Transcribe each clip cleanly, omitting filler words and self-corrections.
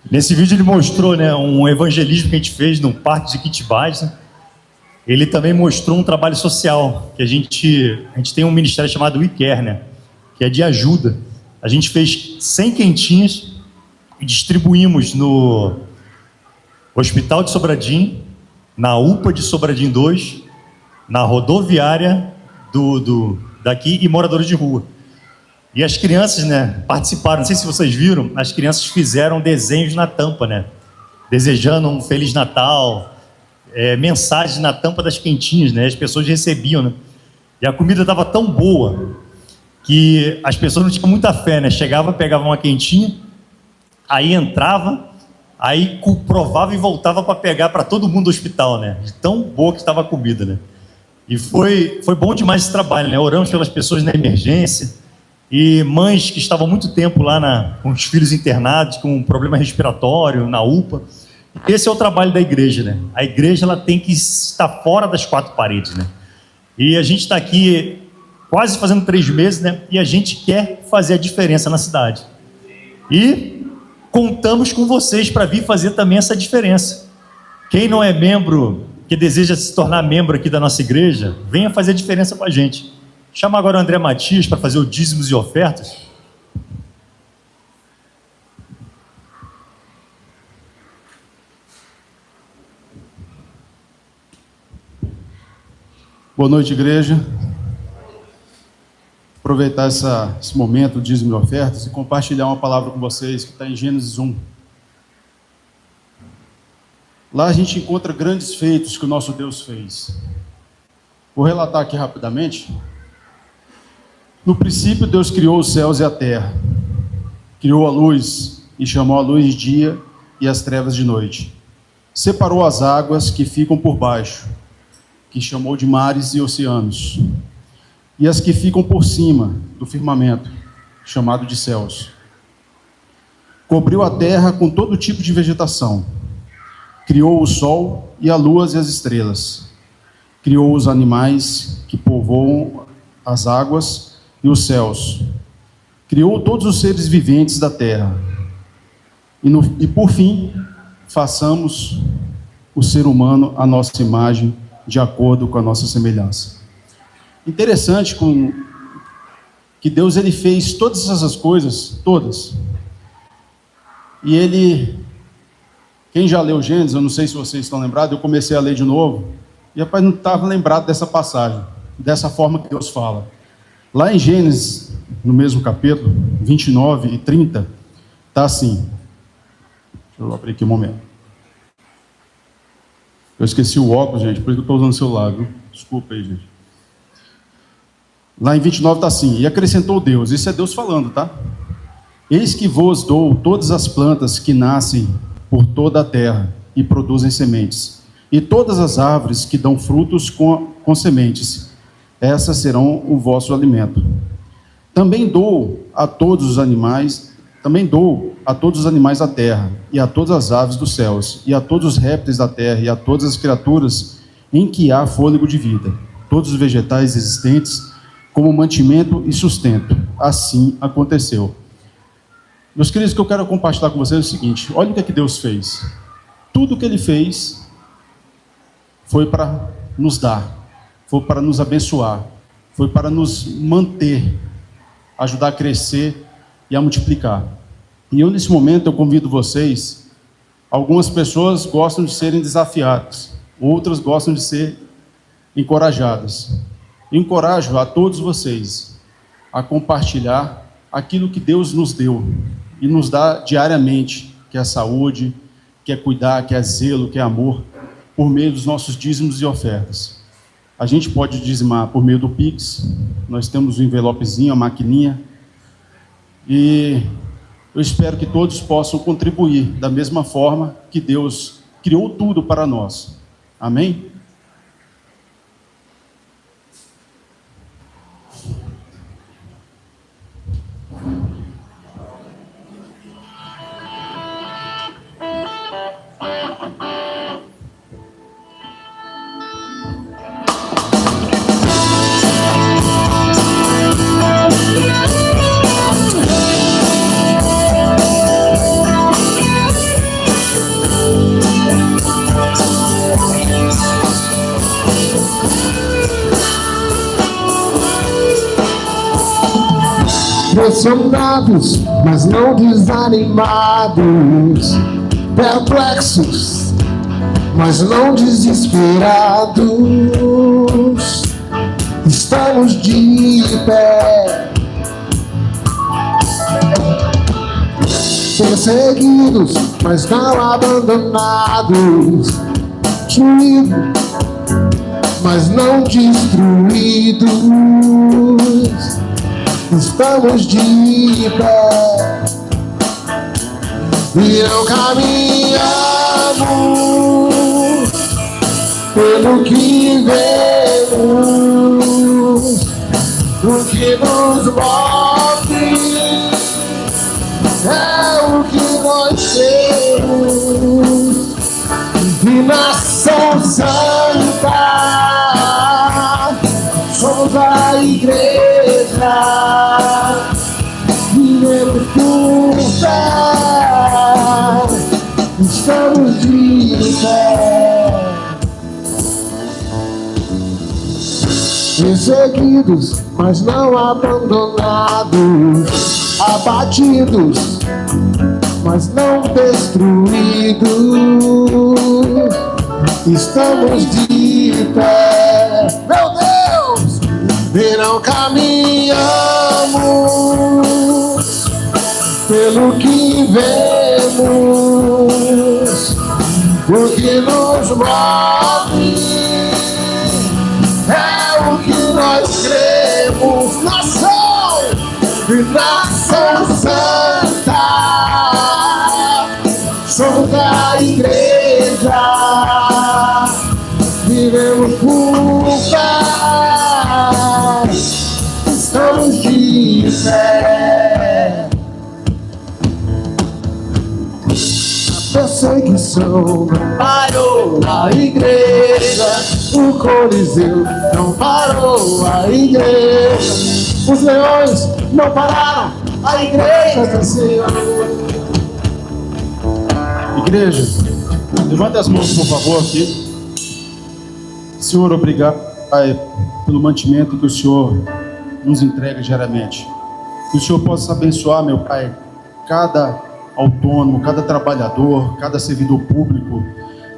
Nesse vídeo ele mostrou, né, um evangelismo que a gente fez no Parque de Quitibás, né? Ele também mostrou um trabalho social, que a gente tem um ministério chamado We Care, né, que é de ajuda. A gente fez 100 quentinhas e distribuímos no Hospital de Sobradinho, na UPA de Sobradinho 2, na rodoviária daqui e moradores de rua. E as crianças, né, participaram, não sei se vocês viram, as crianças fizeram desenhos na tampa, né, desejando um Feliz Natal, mensagens na tampa das quentinhas, né, as pessoas recebiam, né, e a comida estava tão boa que as pessoas não tinham muita fé, né, chegava, pegava uma quentinha, aí entrava, aí provava e voltava para pegar para todo mundo do hospital, né, de tão boa que estava a comida, né, e foi bom demais esse trabalho, né, oramos pelas pessoas na emergência, e mães que estavam muito tempo lá com os filhos internados, com problema respiratório, na UPA. Esse é o trabalho da igreja, né? A igreja ela tem que estar fora das quatro paredes, né? E a gente está aqui quase fazendo 3 meses, né? E a gente quer fazer a diferença na cidade. E contamos com vocês para vir fazer também essa diferença. Quem não é membro, que deseja se tornar membro aqui da nossa igreja, venha fazer a diferença com a gente. Chama agora o André Matias para fazer o dízimos e ofertas. Boa noite, igreja. Aproveitar esse momento, dízimo e ofertas, e compartilhar uma palavra com vocês que está em Gênesis 1. Lá a gente encontra grandes feitos que o nosso Deus fez. Vou relatar aqui rapidamente. No princípio, Deus criou os céus e a terra. Criou a luz e chamou a luz dia e as trevas de noite. Separou as águas que ficam por baixo, que chamou de mares e oceanos, e as que ficam por cima do firmamento, chamado de céus. Cobriu a terra com todo tipo de vegetação. Criou o sol e a lua e as estrelas. Criou os animais que povoam as águas e os céus. Criou todos os seres viventes da terra. E por fim, façamos o ser humano à nossa imagem, de acordo com a nossa semelhança. Interessante que Deus ele fez todas essas coisas, todas. E ele, quem já leu Gênesis, eu não sei se vocês estão lembrados, eu comecei a ler de novo, e rapaz, não estava lembrado dessa passagem, dessa forma que Deus fala. Lá em Gênesis, no mesmo capítulo, 29 e 30, está assim. Deixa eu abrir aqui um momento. Eu esqueci o óculos, gente, por isso que eu estou usando o celular, viu? Desculpa aí, gente. Lá em 29 está assim: e acrescentou Deus, isso é Deus falando, tá? Eis que vos dou todas as plantas que nascem por toda a terra e produzem sementes, e todas as árvores que dão frutos com sementes, essas serão o vosso alimento. Também dou a todos os animais da terra, e a todas as aves dos céus, e a todos os répteis da terra, e a todas as criaturas em que há fôlego de vida, todos os vegetais existentes, como mantimento e sustento. Assim aconteceu. Meus queridos, o que eu quero compartilhar com vocês é o seguinte: olha o que é que Deus fez. Tudo o que Ele fez foi para nos dar, foi para nos abençoar, foi para nos manter, ajudar a crescer e a multiplicar. E eu, nesse momento, eu convido vocês. Algumas pessoas gostam de serem desafiadas, outras gostam de ser encorajadas. Encorajo a todos vocês a compartilhar aquilo que Deus nos deu e nos dá diariamente, que é saúde, que é cuidar, que é zelo, que é amor, por meio dos nossos dízimos e ofertas. A gente pode dizimar por meio do Pix, nós temos um envelopezinho, a maquininha, e eu espero que todos possam contribuir da mesma forma que Deus criou tudo para nós. Amém? pressionados, mas não desanimados, perplexos, mas não desesperados. Estamos de pé, perseguidos, mas não abandonados, destruídos, mas não destruídos. Estamos de pé e não caminhamos pelo que vemos, o que nos move é o que nós temos. E nação santa, somos a igreja, vivemos por fé, estamos de pé, perseguidos, mas não abandonados, abatidos, mas não destruídos. Estamos de pé, meu Deus, e não caminhamos pelo que vemos, o que nos move é o que nós cremos. Nação santa, somos a igreja, vivemos por fé, estamos de pé. A perseguição não parou a igreja, o Coliseu não parou a igreja, os leões não pararam a igreja do Senhor. Igreja, levante as mãos, por favor, aqui. Senhor, obrigado, Pai, pelo mantimento que o Senhor nos entrega diariamente. Que o Senhor possa abençoar, meu Pai, cada autônomo, cada trabalhador, cada servidor público,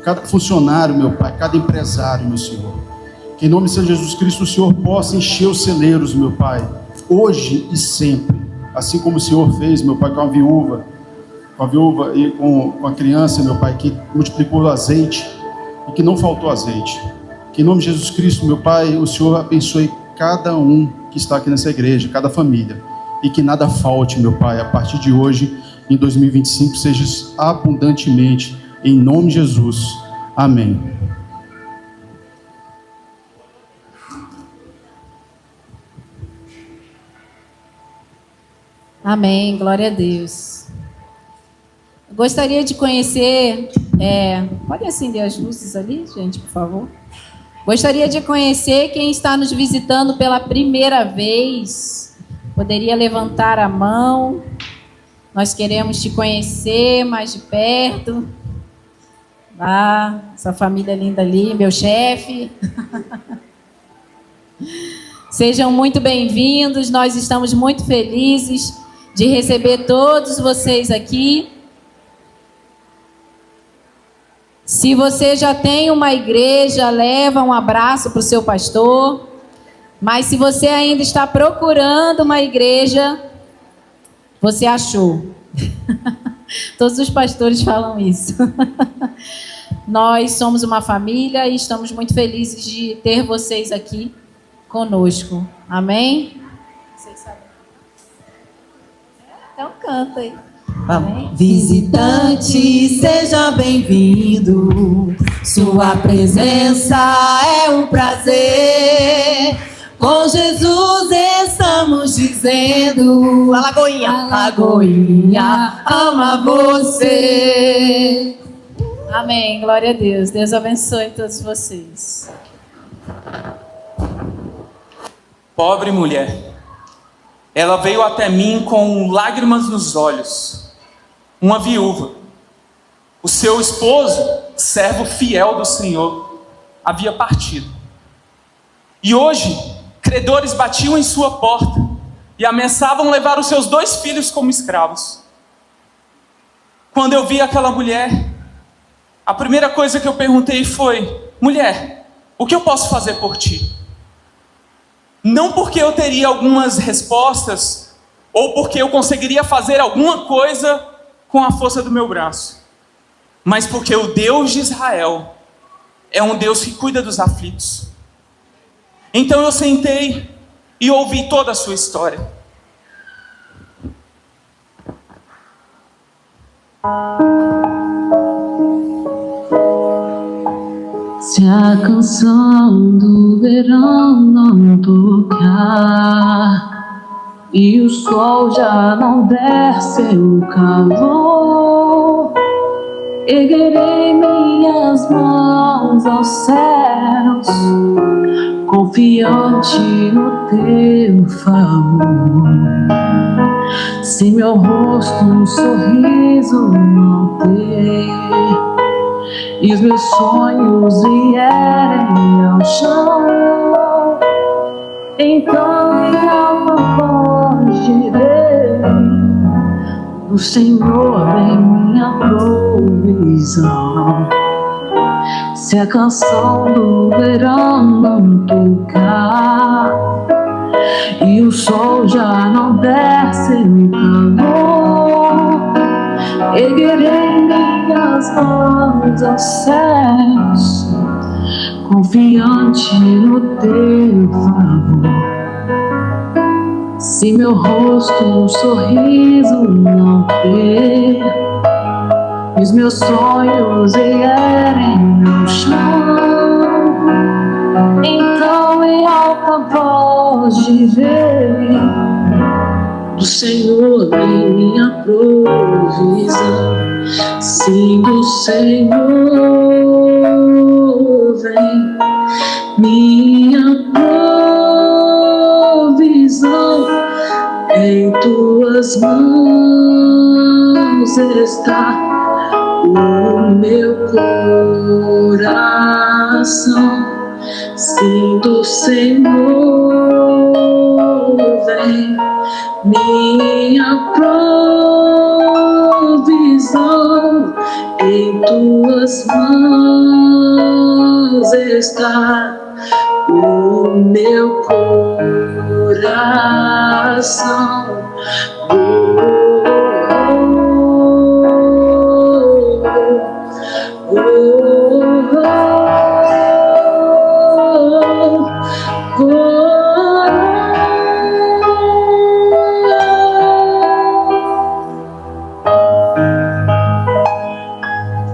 cada funcionário, meu Pai, cada empresário, meu Senhor. Que em nome de Jesus Cristo o Senhor possa encher os celeiros, meu Pai, hoje e sempre. Assim como o Senhor fez, meu Pai, com a viúva e com a criança, meu Pai, que multiplicou o azeite e que não faltou azeite. Que em nome de Jesus Cristo, meu Pai, o Senhor abençoe cada um que está aqui nessa igreja, cada família. E que nada falte, meu Pai, a partir de hoje, em 2025, seja abundantemente, em nome de Jesus. Amém. Amém, glória a Deus. Gostaria de conhecer, pode acender as luzes ali, gente, por favor. Gostaria de conhecer quem está nos visitando pela primeira vez. Poderia levantar a mão. Nós queremos te conhecer mais de perto. Ah, essa família linda ali, meu chefe. Sejam muito bem-vindos. Nós estamos muito felizes de receber todos vocês aqui. Se você já tem uma igreja, leva um abraço para o seu pastor. Mas se você ainda está procurando uma igreja, você achou. Todos os pastores falam isso. Nós somos uma família e estamos muito felizes de ter vocês aqui conosco. Amém? Vocês sabem. Então canta aí. Amém? Visitante, seja bem-vindo. Sua presença é um prazer. Com Jesus estamos dizendo: Alagoinha, Alagoinha, ama você. Amém, glória a Deus. Deus abençoe todos vocês. Pobre mulher, ela veio até mim com lágrimas nos olhos, uma viúva. O seu esposo, servo fiel do Senhor, havia partido. E hoje, credores batiam em sua porta, e ameaçavam levar os seus 2 filhos como escravos. Quando eu vi aquela mulher, a primeira coisa que eu perguntei foi: mulher, o que eu posso fazer por ti? Não porque eu teria algumas respostas, ou porque eu conseguiria fazer alguma coisa com a força do meu braço, mas porque o Deus de Israel é um Deus que cuida dos aflitos. Então eu sentei e ouvi toda a sua história. Se a canção do verão não tocar e o sol já não der seu calor, erguerei minhas mãos aos céus, confiante no teu favor. Se meu rosto um sorriso não ter e os meus sonhos vierem ao chão, então em alma voz direi: o Senhor é minha provisão. Se a canção do verão não tocar e o sol já não der seu calor, erguerei minhas mãos aos céus, confiante no teu favor. Se meu rosto um sorriso não ter e os meus sonhos vierem ao chão, então em alta voz direi: do Senhor vem minha provisão. Sim, do Senhor vem minha provisão. Em tuas mãos está o meu coração. Sim, do Senhor vem minha provisão. Em tuas mãos está o meu coração.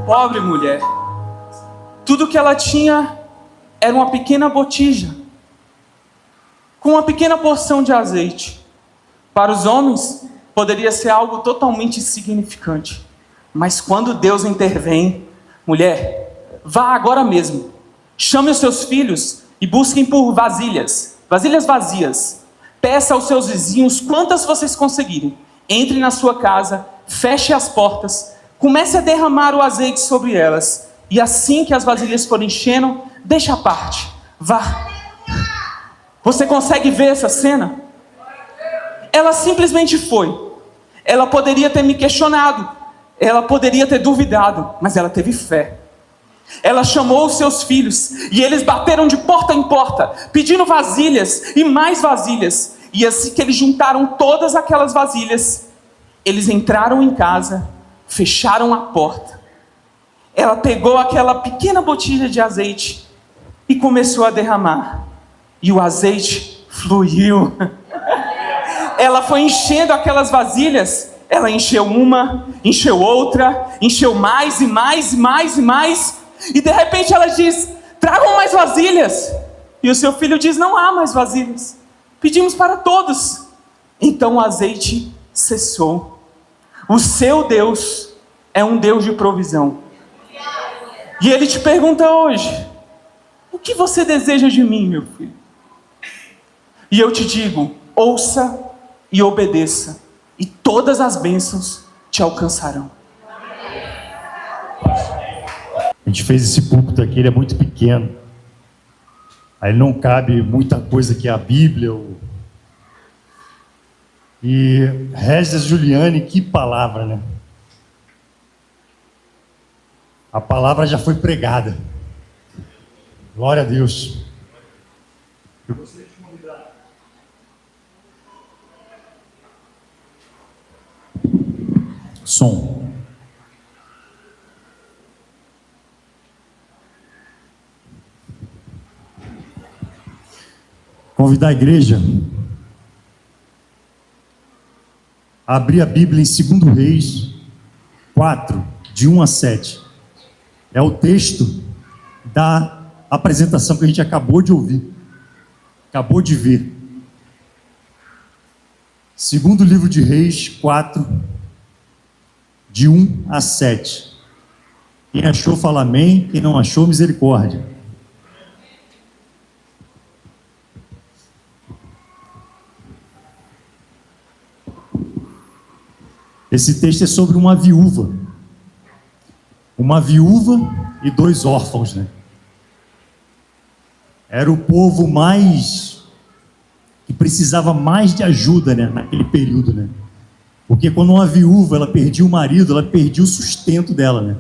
Pobre mulher, tudo que ela tinha era uma pequena botija com uma pequena porção de azeite. Para os homens poderia ser algo totalmente insignificante, mas quando Deus intervém: mulher, vá agora mesmo, chame os seus filhos e busquem por vasilhas vazias, peça aos seus vizinhos quantas vocês conseguirem, entre na sua casa, feche as portas, comece a derramar o azeite sobre elas, e assim que as vasilhas forem enchendo, deixe à parte, vá. Você consegue ver essa cena? Ela simplesmente foi. Ela poderia ter me questionado, ela poderia ter duvidado, mas ela teve fé. Ela chamou os seus filhos e eles bateram de porta em porta, pedindo vasilhas e mais vasilhas. E assim que eles juntaram todas aquelas vasilhas, eles entraram em casa, fecharam a porta. Ela pegou aquela pequena botija de azeite e começou a derramar. E o azeite fluiu. Ela foi enchendo aquelas vasilhas. Ela encheu uma, encheu outra, encheu mais e mais e mais e mais. E de repente ela diz: tragam mais vasilhas. E o seu filho diz: não há mais vasilhas. Pedimos para todos. Então o azeite cessou. O seu Deus é um Deus de provisão. E Ele te pergunta hoje: o que você deseja de mim, meu filho? E eu te digo: ouça e obedeça, e todas as bênçãos te alcançarão. A gente fez esse púlpito aqui, ele é muito pequeno. Aí não cabe muita coisa que é a Bíblia. E Regis Juliane, que palavra, né? A palavra já foi pregada. Glória a Deus. Eu gostaria de convidar. Som. Convidar a igreja a abrir a Bíblia em 2 Reis 4, de 1 a 7. É o texto da apresentação que a gente acabou de ouvir, acabou de ver. Segundo livro de Reis 4, de 1 a 7. Quem achou, fala amém. Quem não achou, misericórdia. Esse texto é sobre uma viúva e 2 órfãos, né? Era o povo que precisava mais de ajuda, né, naquele período, né? Porque quando uma viúva, ela perdia o marido, ela perdia o sustento dela, né?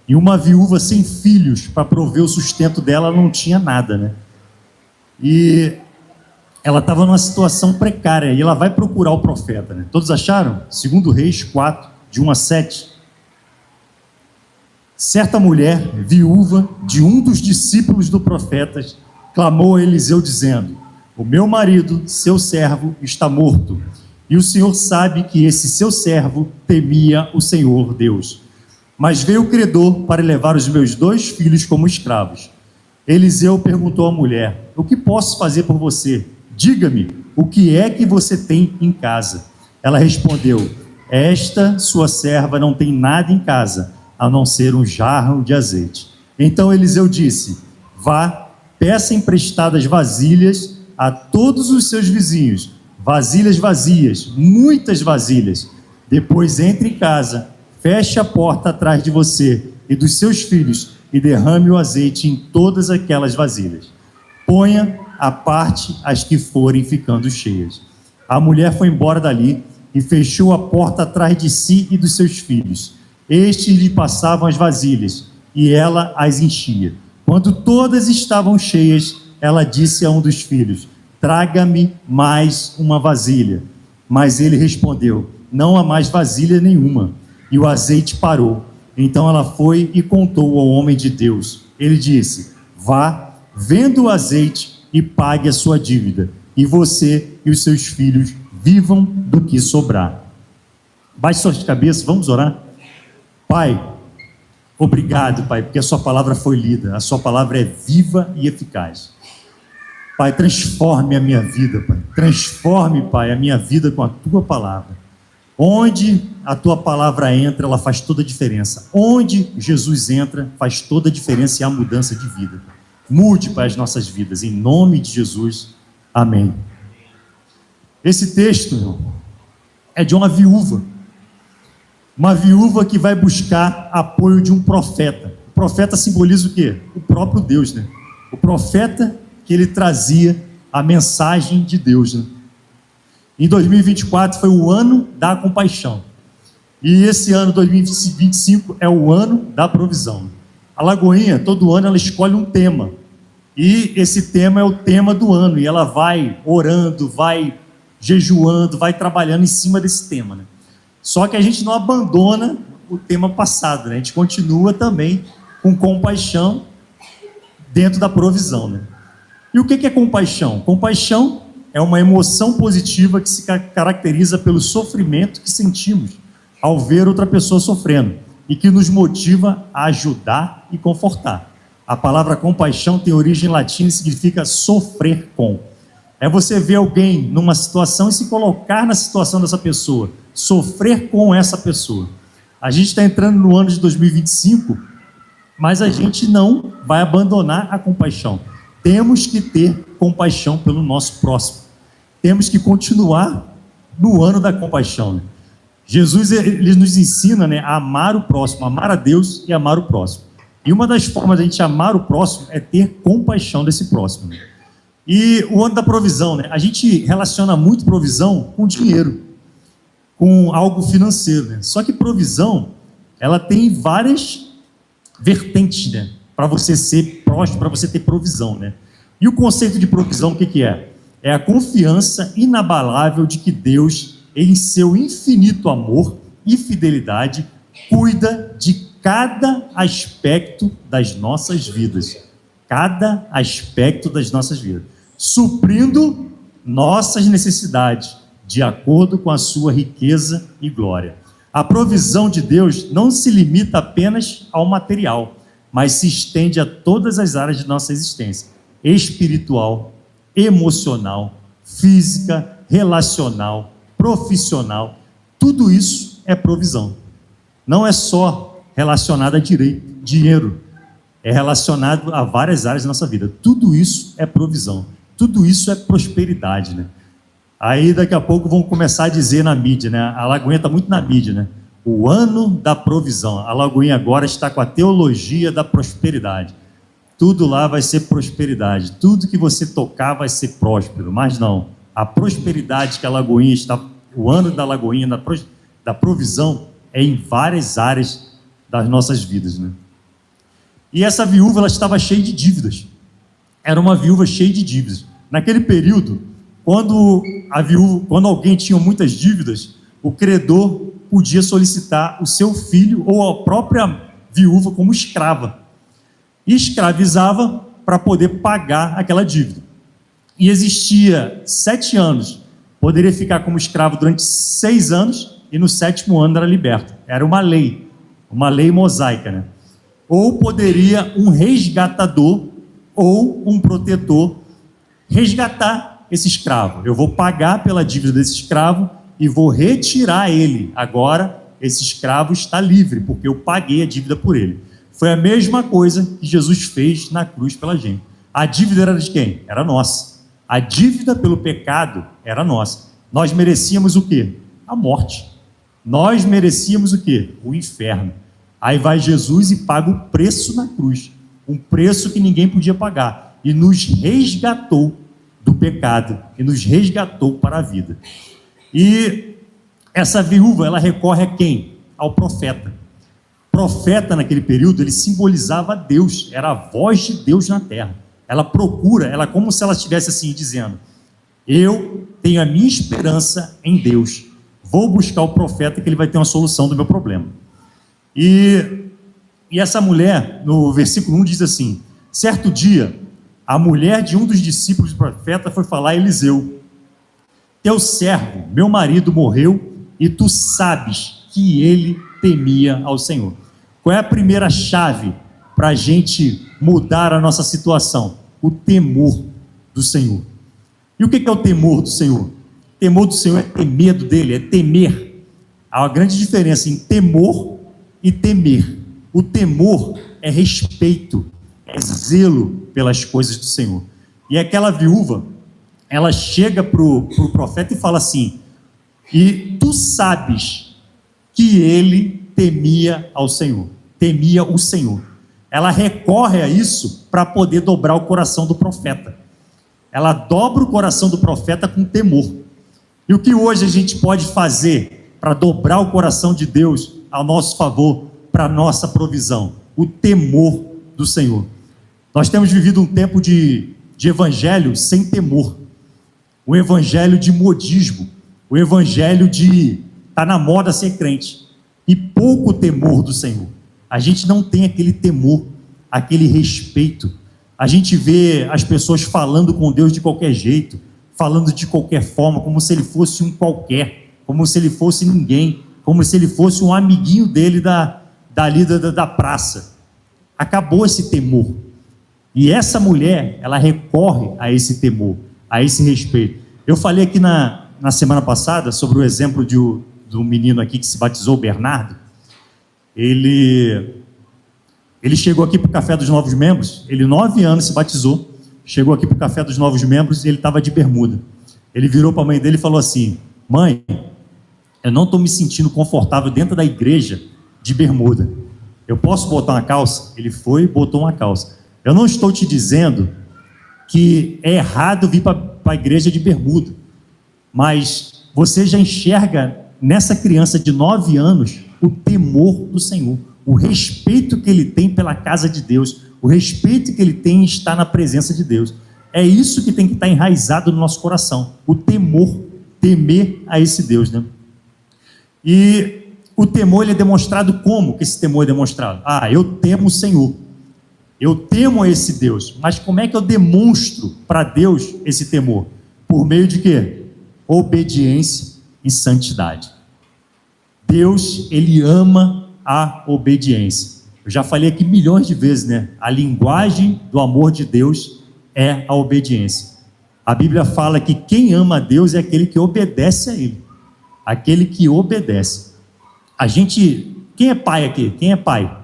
E uma viúva sem filhos para prover o sustento dela, ela não tinha nada, né? E ela estava numa situação precária e ela vai procurar o profeta, né? Todos acharam? 2 Reis 4, de 1 a 7. Certa mulher, viúva de um dos discípulos do profeta, clamou a Eliseu dizendo: o meu marido, seu servo, está morto, e o Senhor sabe que esse seu servo temia o Senhor Deus. Mas veio o credor para levar os meus 2 filhos como escravos. Eliseu perguntou à mulher: o que posso fazer por você? Diga-me, o que é que você tem em casa? Ela respondeu: esta sua serva não tem nada em casa, a não ser um jarro de azeite. Então Eliseu disse: vá, peça emprestadas vasilhas a todos os seus vizinhos, vasilhas vazias, muitas vasilhas. Depois entre em casa, feche a porta atrás de você e dos seus filhos e derrame o azeite em todas aquelas vasilhas. Ponha à parte as que forem ficando cheias. A mulher foi embora dali e fechou a porta atrás de si e dos seus filhos. Estes lhe passavam as vasilhas e ela as enchia. Quando todas estavam cheias, ela disse a um dos filhos: traga-me mais uma vasilha. Mas ele respondeu: não há mais vasilha nenhuma. E o azeite parou. Então ela foi e contou ao homem de Deus. Ele disse: vá, venda o azeite e pague a sua dívida, e você e os seus filhos vivam do que sobrar. Baixe suas cabeças, vamos orar. Pai, obrigado, Pai, porque a sua palavra foi lida, a sua palavra é viva e eficaz. Pai, transforme a minha vida, Pai, transforme, Pai, a minha vida com a tua palavra. Onde a tua palavra entra, ela faz toda a diferença. Onde Jesus entra, faz toda a diferença e a mudança de vida. Mude, Pai, as nossas vidas, em nome de Jesus, amém. Esse texto, irmão, é de uma viúva que vai buscar apoio de um profeta. O profeta simboliza o quê? O próprio Deus, né? O profeta que ele trazia a mensagem de Deus, né? Em 2024 foi o ano da compaixão, e esse ano 2025 é o ano da provisão. A Lagoinha, todo ano, ela escolhe um tema, e esse tema é o tema do ano, e ela vai orando, vai jejuando, vai trabalhando em cima desse tema, né? Só que a gente não abandona o tema passado, né? A gente continua também com compaixão dentro da provisão, né? E o que é compaixão? Compaixão é uma emoção positiva que se caracteriza pelo sofrimento que sentimos ao ver outra pessoa sofrendo e que nos motiva a ajudar e confortar. A palavra compaixão tem origem latina e significa sofrer com. É você ver alguém numa situação e se colocar na situação dessa pessoa, sofrer com essa pessoa. A gente está entrando no ano de 2025, mas a gente não vai abandonar a compaixão. Temos que ter compaixão pelo nosso próximo. Temos que continuar no ano da compaixão, né? Jesus, ele nos ensina, né, a amar o próximo, amar a Deus e amar o próximo. E uma das formas de a gente amar o próximo é ter compaixão desse próximo, né? E o ano da provisão, né? A gente relaciona muito provisão com dinheiro. com algo financeiro, né? Só que provisão, ela tem várias vertentes, né? Para você ser próspero, para você ter provisão, né? E o conceito de provisão, o que que é? É a confiança inabalável de que Deus, em seu infinito amor e fidelidade, cuida de cada aspecto das nossas vidas. Cada aspecto das nossas vidas. Suprindo nossas necessidades, de acordo com a sua riqueza e glória. A provisão de Deus não se limita apenas ao material, mas se estende a todas as áreas de nossa existência: espiritual, emocional, física, relacional, profissional. Tudo isso é provisão. Não é só relacionado a dinheiro, é relacionado a várias áreas da nossa vida. Tudo isso é provisão, tudo isso é prosperidade, né? Aí daqui a pouco vão começar a dizer na mídia, né? A Lagoinha está muito na mídia, né? O ano da provisão. A Lagoinha agora está com a teologia da prosperidade. Tudo lá vai ser prosperidade. Tudo que você tocar vai ser próspero. Mas não. A prosperidade que a Lagoinha está... O ano da Lagoinha, da provisão, é em várias áreas das nossas vidas, né? E essa viúva, ela estava cheia de dívidas. Era uma viúva cheia de dívidas. Naquele período, quando alguém tinha muitas dívidas, o credor podia solicitar o seu filho ou a própria viúva como escrava. E escravizava para poder pagar aquela dívida. E existia 7 anos. Poderia ficar como escravo durante 6 anos e no 7º ano era liberto. Era uma lei mosaica, né? Ou poderia um resgatador ou um protetor resgatar esse escravo. Eu vou pagar pela dívida desse escravo e vou retirar ele. Agora, esse escravo está livre, porque eu paguei a dívida por ele. Foi a mesma coisa que Jesus fez na cruz pela gente. A dívida era de quem? Era nossa. A dívida pelo pecado era nossa. Nós merecíamos o quê? A morte. Nós merecíamos o quê? O inferno. Aí vai Jesus e paga o preço na cruz. Um preço que ninguém podia pagar. E nos resgatou do pecado. E nos resgatou para a vida. E essa viúva, ela recorre a quem? Ao profeta. Profeta, naquele período, ele simbolizava Deus. Era a voz de Deus na terra. Ela procura, ela como se ela estivesse assim, dizendo: eu tenho a minha esperança em Deus. Vou buscar o profeta que ele vai ter uma solução do meu problema. E essa mulher, no versículo 1, diz assim: certo dia, a mulher de um dos discípulos do profeta foi falar a Eliseu: teu servo, meu marido, morreu, e tu sabes que ele temia ao Senhor. Qual é a primeira chave para a gente mudar a nossa situação? O temor do Senhor. E o que é o temor do Senhor? O temor do Senhor é ter medo dele, é temer. Há uma grande diferença em temor e temer. O temor é respeito, é zelo pelas coisas do Senhor. E aquela viúva, ela chega para o profeta e fala assim: e tu sabes que ele temia ao Senhor, temia o Senhor. Ela recorre a isso para poder dobrar o coração do profeta. Ela dobra o coração do profeta com temor. E o que hoje a gente pode fazer para dobrar o coração de Deus ao nosso favor, para a nossa provisão? O temor do Senhor. Nós temos vivido um tempo de evangelho sem temor. O evangelho de modismo. O evangelho de tá na moda ser crente. E pouco temor do Senhor. A gente não tem aquele temor, aquele respeito. A gente vê as pessoas falando com Deus de qualquer jeito, falando de qualquer forma, como se ele fosse um qualquer, como se ele fosse ninguém, como se ele fosse um amiguinho dele da praça. Acabou esse temor. E essa mulher, ela recorre a esse temor, a esse respeito. Eu falei aqui na semana passada sobre o exemplo do menino aqui que se batizou, Bernardo. Ele chegou aqui para o Café dos Novos Membros, ele 9 anos se batizou, chegou aqui para o Café dos Novos Membros e ele estava de bermuda. Ele virou para a mãe dele e falou assim: mãe, eu não estou me sentindo confortável dentro da igreja de bermuda. Eu posso botar uma calça? Ele foi e botou uma calça. Eu não estou te dizendo que é errado vir para a igreja de bermuda, mas você já enxerga nessa criança de 9 anos o temor do Senhor, o respeito que ele tem pela casa de Deus, o respeito que ele tem em estar na presença de Deus. É isso que tem que estar enraizado no nosso coração, o temor, temer a esse Deus, né? E o temor, ele é demonstrado como que esse temor é demonstrado? Eu temo o Senhor, eu temo a esse Deus. Mas como é que eu demonstro para Deus esse temor? Por meio de quê? Obediência e santidade. Deus, ele ama a obediência. Eu já falei aqui milhões de vezes, né? A linguagem do amor de Deus é a obediência. A Bíblia fala que quem ama a Deus é aquele que obedece a Ele. Aquele que obedece. Quem é pai aqui? Quem é pai?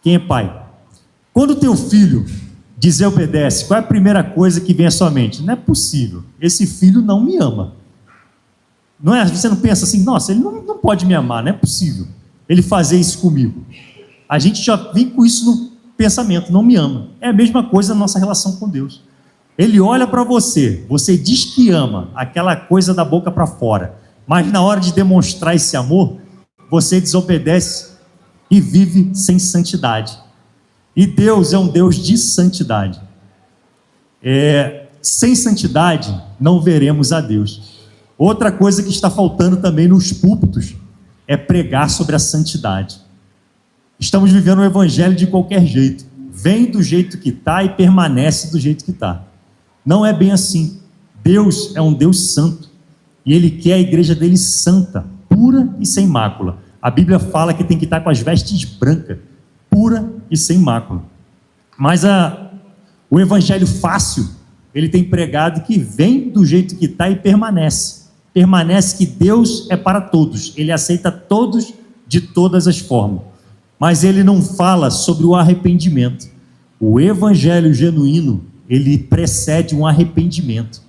Quem é pai? Quando teu filho desobedece, qual é a primeira coisa que vem à sua mente? Não é possível, esse filho não me ama. Não é? Você não pensa assim, nossa, ele não pode me amar, não é possível ele fazer isso comigo. A gente já vem com isso no pensamento, não me ama. É a mesma coisa na nossa relação com Deus. Ele olha para você, você diz que ama, aquela coisa da boca para fora, mas na hora de demonstrar esse amor, você desobedece e vive sem santidade. E Deus é um Deus de santidade. Sem santidade não veremos a Deus. Outra coisa que está faltando também nos púlpitos é pregar sobre a santidade. Estamos vivendo o evangelho de qualquer jeito. Vem do jeito que está e permanece do jeito que está. Não é bem assim. Deus é um Deus santo. E Ele quer a igreja dele santa, pura e sem mácula. A Bíblia fala que tem que estar com as vestes brancas, pura e sem mácula. Mas o evangelho fácil, ele tem pregado que vem do jeito que está e permanece. Permanece que Deus é para todos. Ele aceita todos de todas as formas. Mas ele não fala sobre o arrependimento. O evangelho genuíno, ele precede um arrependimento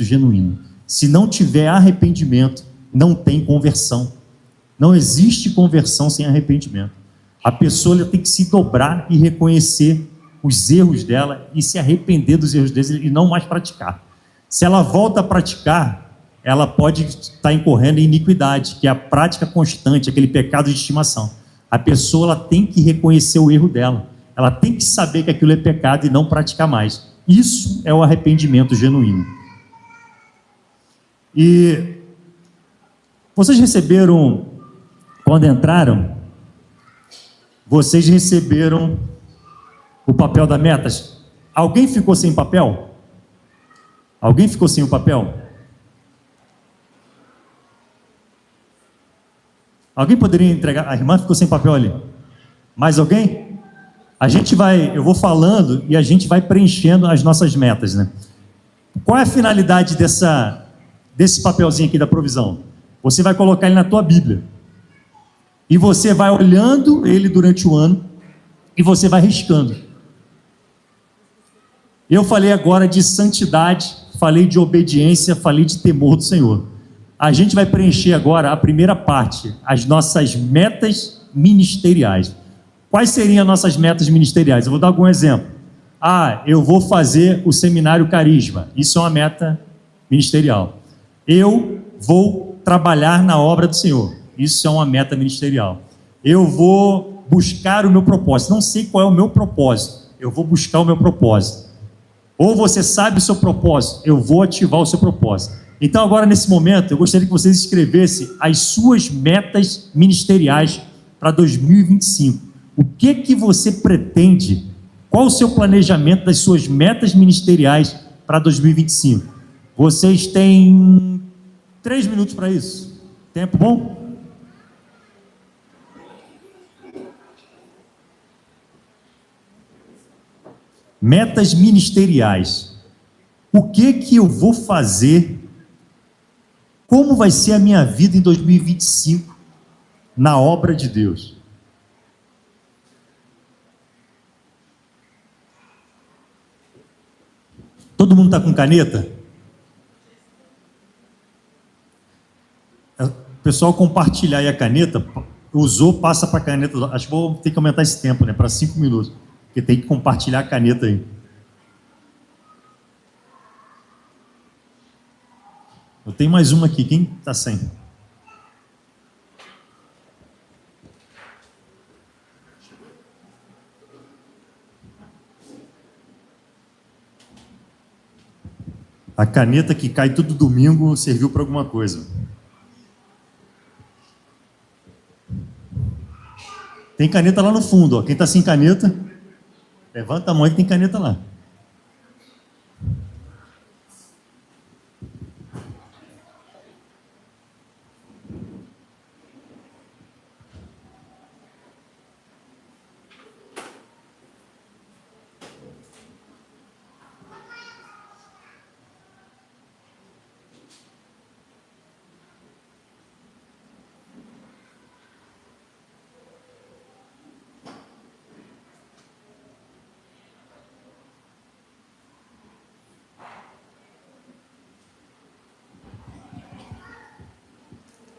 genuíno. Se não tiver arrependimento, não tem conversão. Não existe conversão sem arrependimento. A pessoa tem que se dobrar e reconhecer os erros dela e se arrepender dos erros deles e não mais praticar. Se ela volta a praticar, ela pode estar incorrendo em iniquidade, que é a prática constante, aquele pecado de estimação. A pessoa, ela tem que reconhecer o erro dela. Ela tem que saber que aquilo é pecado e não praticar mais. Isso é o arrependimento genuíno. E vocês receberam, quando entraram, vocês receberam o papel da metas. Alguém ficou sem papel? Alguém ficou sem o papel? Alguém poderia entregar? A irmã ficou sem papel ali. Mais alguém? Eu vou falando e a gente vai preenchendo as nossas metas, né? Qual é a finalidade desse papelzinho aqui da provisão? Você vai colocar ele na tua Bíblia. E você vai olhando ele durante o ano e você vai riscando. Eu falei agora de santidade, falei de obediência, falei de temor do Senhor. A gente vai preencher agora a primeira parte, as nossas metas ministeriais. Quais seriam as nossas metas ministeriais? Eu vou dar algum exemplo. Eu vou fazer o seminário Carisma. Isso é uma meta ministerial. Eu vou trabalhar na obra do Senhor. Isso é uma meta ministerial. Eu vou buscar o meu propósito. Não sei qual é o meu propósito. Eu vou buscar o meu propósito. Ou você sabe o seu propósito, eu vou ativar o seu propósito. Então agora nesse momento, eu gostaria que vocês escrevessem as suas metas ministeriais para 2025. O que você pretende? Qual o seu planejamento das suas metas ministeriais para 2025? Vocês têm 3 minutos para isso. Tempo bom? Metas ministeriais. O que eu vou fazer? Como vai ser a minha vida em 2025 na obra de Deus? Todo mundo está com caneta? O pessoal compartilhar aí a caneta, usou, passa para a caneta. Acho que vou ter que aumentar esse tempo, né, para 5 minutos. Porque tem que compartilhar a caneta aí. Eu tenho mais uma aqui. Quem está sem? A caneta que cai todo domingo serviu para alguma coisa. Tem caneta lá no fundo, ó. Quem está sem caneta, levanta a mão que tem caneta lá.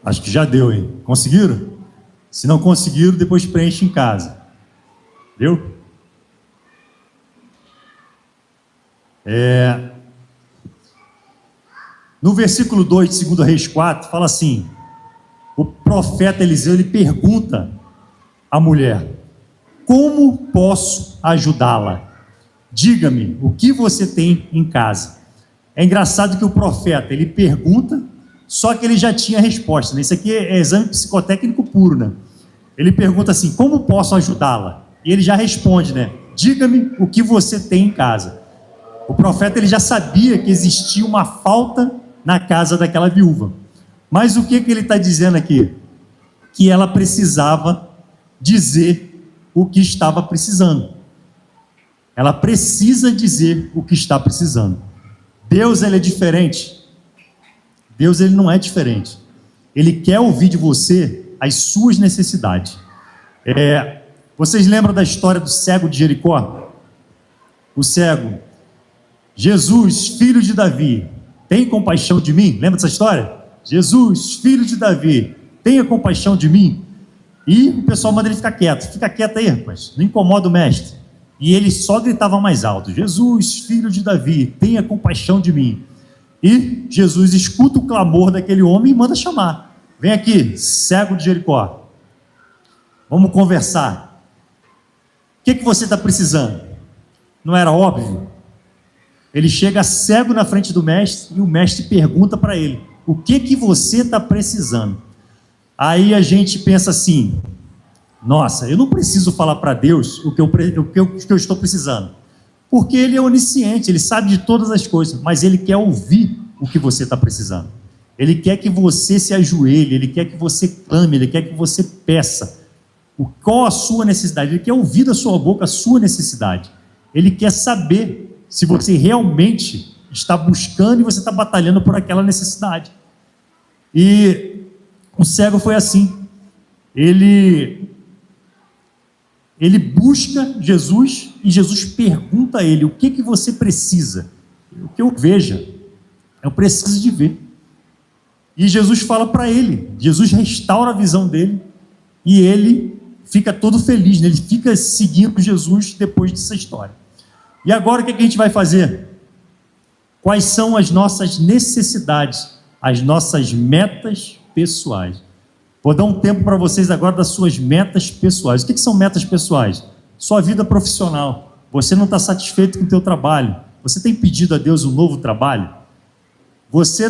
Acho que já deu, hein? Conseguiram? Se não conseguiram, depois preenche em casa. Deu? No versículo 2 de 2 Reis 4, fala assim: o profeta Eliseu, ele pergunta à mulher: como posso ajudá-la? Diga-me, o que você tem em casa? É engraçado que o profeta, ele pergunta, só que ele já tinha a resposta, né? Isso aqui é exame psicotécnico puro, né? Ele pergunta assim: como posso ajudá-la? E ele já responde, né? Diga-me o que você tem em casa. O profeta, ele já sabia que existia uma falta na casa daquela viúva. Mas o que ele está dizendo aqui? Que ela precisava dizer o que estava precisando. Ela precisa dizer o que está precisando. Deus, ele é diferente. Deus, ele não é diferente. Ele quer ouvir de você as suas necessidades. Vocês lembram da história do cego de Jericó? O cego: Jesus, filho de Davi, tem compaixão de mim? Lembra dessa história? Jesus, filho de Davi, tenha compaixão de mim. E o pessoal manda ele ficar quieto. Fica quieto aí, rapaz, não incomoda o mestre. E ele só gritava mais alto: Jesus, filho de Davi, tenha compaixão de mim. E Jesus escuta o clamor daquele homem e manda chamar: vem aqui, cego de Jericó, vamos conversar. O que você está precisando? Não era óbvio? Ele chega cego na frente do mestre e o mestre pergunta para ele: o que você está precisando? Aí a gente pensa assim: nossa, eu não preciso falar para Deus o que eu estou precisando, porque Ele é onisciente, Ele sabe de todas as coisas, mas Ele quer ouvir o que você está precisando. Ele quer que você se ajoelhe, Ele quer que você clame, Ele quer que você peça. Qual a sua necessidade? Ele quer ouvir da sua boca a sua necessidade. Ele quer saber se você realmente está buscando e você está batalhando por aquela necessidade. E o cego foi assim. Ele busca Jesus e Jesus pergunta a ele: o que você precisa? O que eu veja, eu preciso de ver. E Jesus fala para ele, Jesus restaura a visão dele e ele fica todo feliz, né? Ele fica seguindo Jesus depois dessa história. E agora o que a gente vai fazer? Quais são as nossas necessidades, as nossas metas pessoais? Vou dar um tempo para vocês agora das suas metas pessoais. O que são metas pessoais? Sua vida profissional. Você não está satisfeito com o teu trabalho. Você tem pedido a Deus um novo trabalho? Você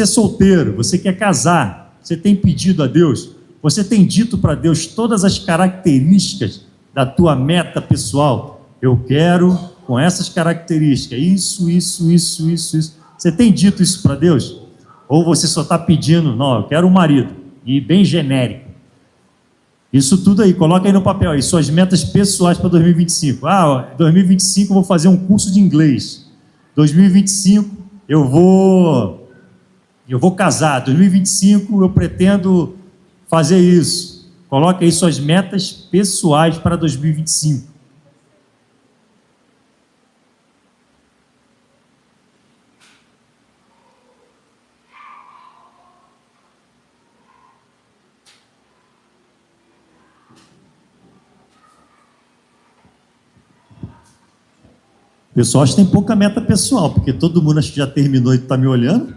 é solteiro, você quer casar. Você tem pedido a Deus? Você tem dito para Deus todas as características da tua meta pessoal? Eu quero com essas características, isso. Você tem dito isso para Deus? Ou você só está pedindo: não, eu quero um marido, e bem genérico? Isso tudo aí, coloca aí no papel aí, suas metas pessoais para 2025. 2025 eu vou fazer um curso de inglês. 2025 eu vou casar. 2025 eu pretendo fazer isso. Coloca aí suas metas pessoais para 2025. Pessoal, acho que tem pouca meta pessoal, porque todo mundo acho que já terminou e está me olhando.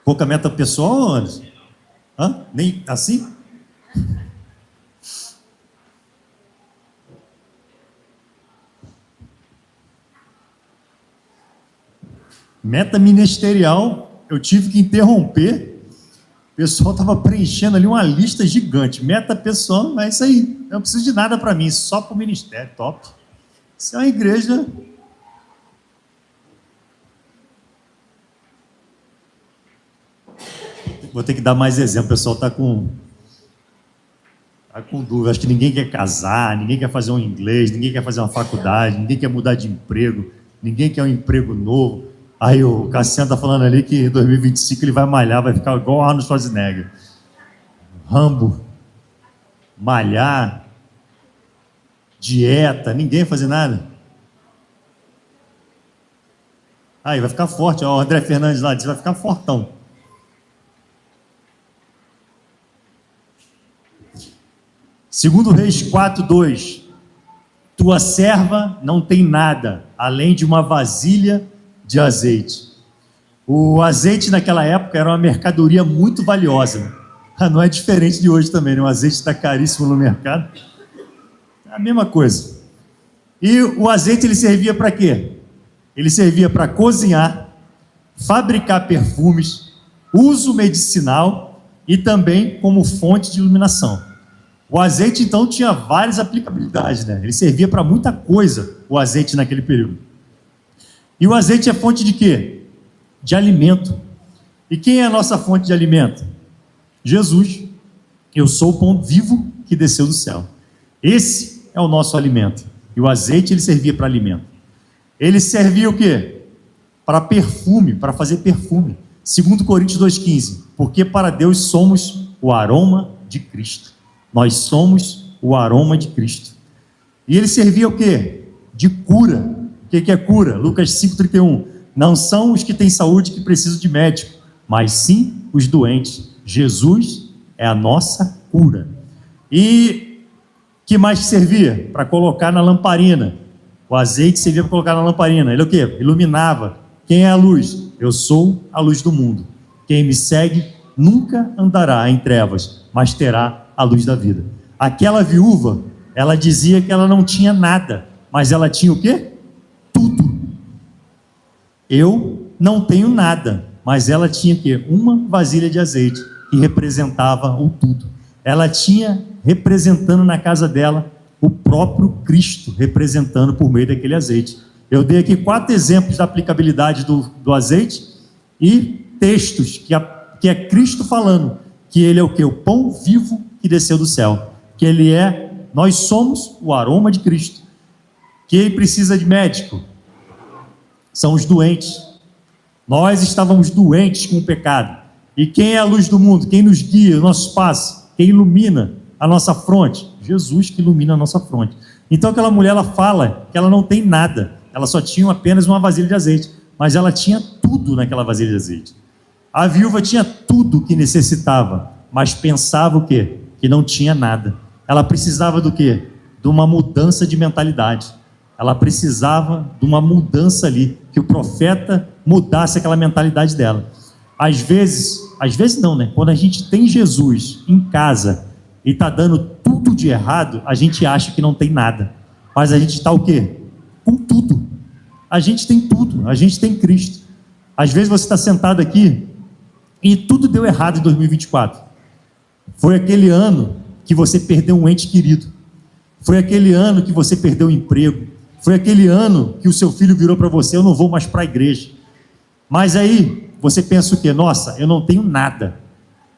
Pouca meta pessoal, Anderson? Hã? Nem assim? Meta ministerial, eu tive que interromper. O pessoal estava preenchendo ali uma lista gigante. Meta pessoal, mas é isso aí. Eu não preciso de nada para mim, só para o ministério. Top. Isso é uma igreja. Vou ter que dar mais exemplo. O pessoal está com dúvida. Acho que ninguém quer casar, ninguém quer fazer um inglês, ninguém quer fazer uma faculdade, ninguém quer mudar de emprego, ninguém quer um emprego novo. Aí o Cassiano está falando ali que em 2025 ele vai malhar, vai ficar igual o Arnold Schwarzenegger. Rambo. Malhar. Dieta. Ninguém vai fazer nada. Aí vai ficar forte. Ó, o André Fernandes lá disse, vai ficar fortão. Segundo Reis 4:2. Tua serva não tem nada, além de uma vasilha de azeite. O azeite naquela época era uma mercadoria muito valiosa. Não é diferente de hoje também, né? O azeite está caríssimo no mercado. É a mesma coisa. E o azeite ele servia para quê? Ele servia para cozinhar, fabricar perfumes, uso medicinal e também como fonte de iluminação. O azeite então tinha várias aplicabilidades, né? Ele servia para muita coisa, o azeite naquele período. E o azeite é fonte de quê? De alimento. E quem é a nossa fonte de alimento? Jesus. Eu sou o pão vivo que desceu do céu. Esse é o nosso alimento. E o azeite ele servia para alimento. Ele servia o quê? Para perfume, para fazer perfume. 2 Coríntios 2,15. Porque para Deus somos o aroma de Cristo. Nós somos o aroma de Cristo. E ele servia o quê? De cura. O que é cura? Lucas 5,31. Não são os que têm saúde que precisam de médico, mas sim os doentes. Jesus é a nossa cura. E que mais servia? Para colocar na lamparina. O azeite servia para colocar na lamparina. Ele é o quê? Iluminava. Quem é a luz? Eu sou a luz do mundo. Quem me segue nunca andará em trevas, mas terá a luz da vida. Aquela viúva, ela dizia que ela não tinha nada, mas ela tinha o quê? Tudo. Eu não tenho nada, mas ela tinha o quê? Uma vasilha de azeite, que representava o tudo. Ela tinha, representando na casa dela, o próprio Cristo, representando por meio daquele azeite. Eu dei aqui 4 exemplos da aplicabilidade do azeite e textos que é Cristo falando, que ele é o quê? O pão vivo que desceu do céu. Que ele é, nós somos o aroma de Cristo. Quem precisa de médico? São os doentes. Nós estávamos doentes com o pecado. E quem é a luz do mundo? Quem nos guia, nossos passos? Quem ilumina a nossa fronte? Jesus que ilumina a nossa fronte. Então aquela mulher, ela fala que ela não tem nada. Ela só tinha apenas uma vasilha de azeite. Mas ela tinha tudo naquela vasilha de azeite. A viúva tinha tudo que necessitava, mas pensava o quê? Que não tinha nada. Ela precisava do quê? De uma mudança de mentalidade. Ela precisava de uma mudança ali, que o profeta mudasse aquela mentalidade dela. Às vezes não, né? Quando a gente tem Jesus em casa e está dando tudo de errado, a gente acha que não tem nada. Mas a gente está o quê? Com tudo. A gente tem tudo, a gente tem Cristo. Às vezes você está sentado aqui e tudo deu errado em 2024. Foi aquele ano que você perdeu um ente querido. Foi aquele ano que você perdeu o emprego. Foi aquele ano que o seu filho virou para você, eu não vou mais para a igreja. Mas aí você pensa o quê? Nossa, eu não tenho nada.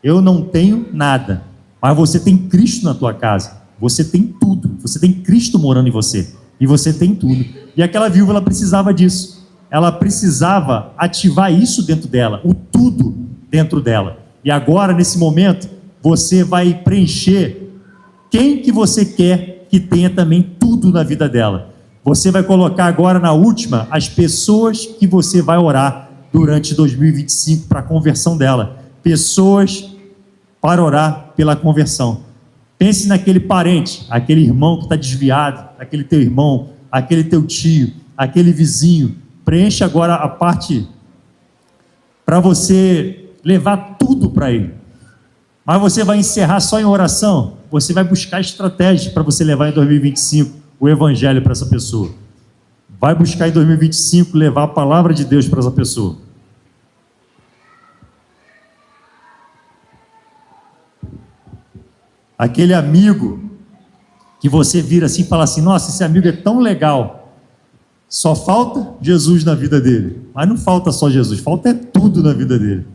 Eu não tenho nada. Mas você tem Cristo na tua casa. Você tem tudo. Você tem Cristo morando em você. E você tem tudo. E aquela viúva, ela precisava disso. Ela precisava ativar isso dentro dela. O tudo dentro dela. E agora, nesse momento, você vai preencher quem que você quer que tenha também tudo na vida dela. Você vai colocar agora na última as pessoas que você vai orar durante 2025 para a conversão dela. Pessoas para orar pela conversão. Pense naquele parente, aquele irmão que está desviado, aquele teu irmão, aquele teu tio, aquele vizinho. Preencha agora a parte para você levar tudo para Ele. Mas você vai encerrar só em oração? Você vai buscar estratégias para você levar em 2025 o Evangelho para essa pessoa. Vai buscar em 2025 levar a palavra de Deus para essa pessoa. Aquele amigo que você vira assim e fala assim, nossa, esse amigo é tão legal. Só falta Jesus na vida dele. Mas não falta só Jesus, falta é tudo na vida dele.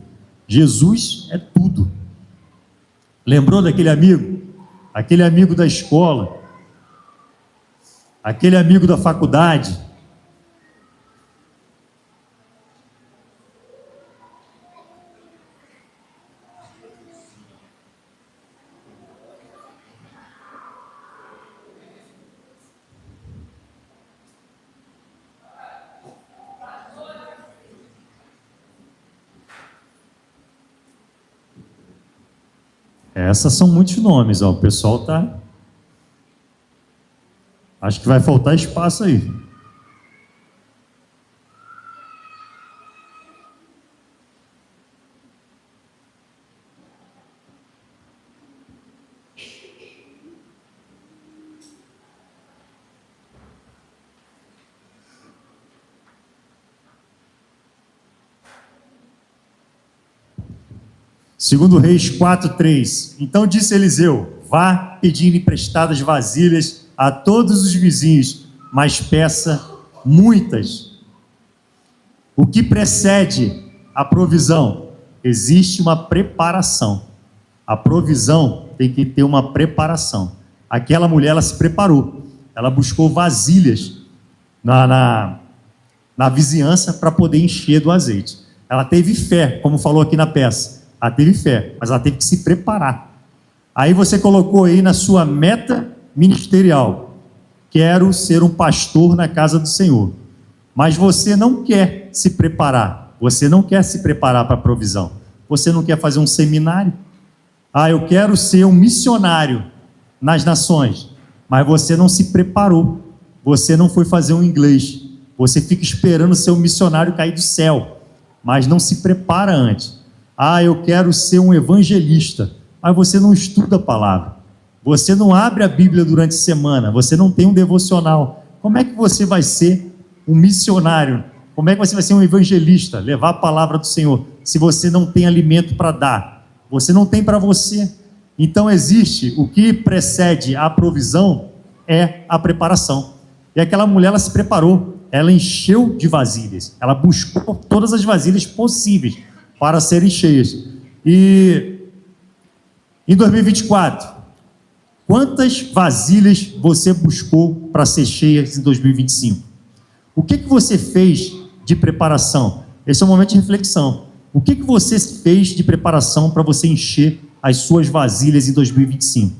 Jesus é tudo. Lembrou daquele amigo? Aquele amigo da escola, aquele amigo da faculdade. Essas são muitos nomes, ó. O pessoal tá... Acho que vai faltar espaço aí. Segundo Reis 4:3. Então disse Eliseu: vá pedindo emprestadas vasilhas a todos os vizinhos, mas peça muitas. O que precede a provisão? Existe uma preparação. A provisão tem que ter uma preparação. Aquela mulher, ela se preparou. Ela buscou vasilhas na vizinhança para poder encher do azeite. Ela teve fé, como falou aqui na peça. Ela teve fé, mas ela teve que se preparar. Aí você colocou aí na sua meta ministerial: quero ser um pastor na casa do Senhor. Mas você não quer se preparar. Você não quer se preparar para a provisão. Você não quer fazer um seminário. Eu quero ser um missionário nas nações. Mas você não se preparou. Você não foi fazer um inglês. Você fica esperando ser um missionário cair do céu, mas não se prepara antes. Eu quero ser um evangelista, mas você não estuda a palavra, você não abre a Bíblia durante a semana, você não tem um devocional. Como é que você vai ser um missionário? Como é que você vai ser um evangelista, levar a palavra do Senhor, se você não tem alimento para dar? Você não tem para você. Então existe, o que precede a provisão é a preparação. E aquela mulher, ela se preparou, ela encheu de vasilhas, ela buscou todas as vasilhas possíveis para serem cheias. E em 2024, quantas vasilhas você buscou para ser cheias em 2025? O que você fez de preparação? Esse é um momento de reflexão. O que você fez de preparação para você encher as suas vasilhas em 2025?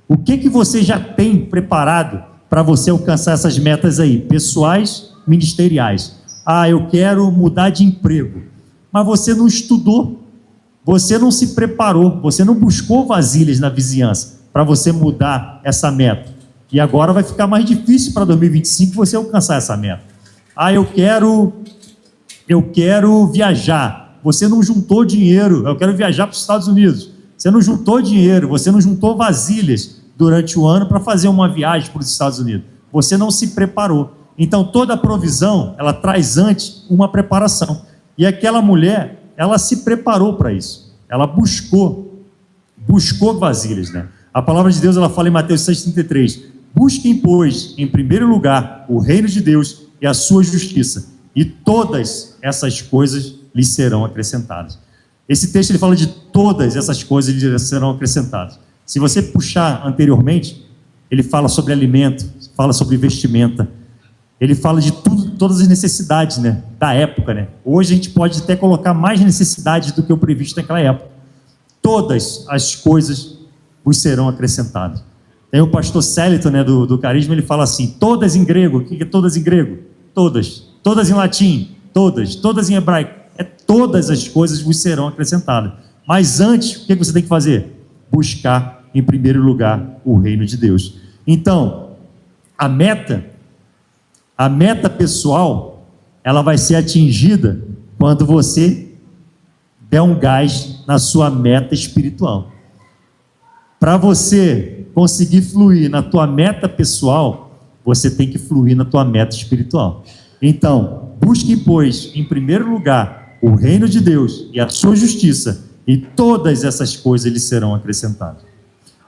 O que você já tem preparado para você alcançar essas metas aí, pessoais, ministeriais? Eu quero mudar de emprego. Mas você não estudou, você não se preparou, você não buscou vasilhas na vizinhança para você mudar essa meta. E agora vai ficar mais difícil para 2025 você alcançar essa meta. Eu quero viajar. Você não juntou dinheiro. Eu quero viajar para os Estados Unidos. Você não juntou dinheiro, você não juntou vasilhas durante o ano para fazer uma viagem para os Estados Unidos. Você não se preparou. Então toda a provisão, ela traz antes uma preparação. E aquela mulher, ela se preparou para isso. Ela buscou vasilhas, né? A palavra de Deus, ela fala em Mateus 6,33: busquem, pois, em primeiro lugar, o reino de Deus e a sua justiça, e todas essas coisas lhes serão acrescentadas. Esse texto, ele fala de todas essas coisas lhes serão acrescentadas. Se você puxar anteriormente, ele fala sobre alimento, fala sobre vestimenta, ele fala de tudo, todas as necessidades, né, da época, né? Hoje a gente pode até colocar mais necessidades do que o previsto naquela época. Todas as coisas vos serão acrescentadas. Tem o pastor Célito, né, do Carisma, ele fala assim: todas em grego. O que é todas em grego? Todas. Todas em latim? Todas. Todas em hebraico? Todas as coisas vos serão acrescentadas. Mas antes, o que você tem que fazer? Buscar em primeiro lugar o reino de Deus. Então, a meta pessoal, ela vai ser atingida quando você der um gás na sua meta espiritual. Para você conseguir fluir na tua meta pessoal, você tem que fluir na tua meta espiritual. Então, busque, pois, em primeiro lugar, o reino de Deus e a sua justiça, e todas essas coisas lhe serão acrescentadas.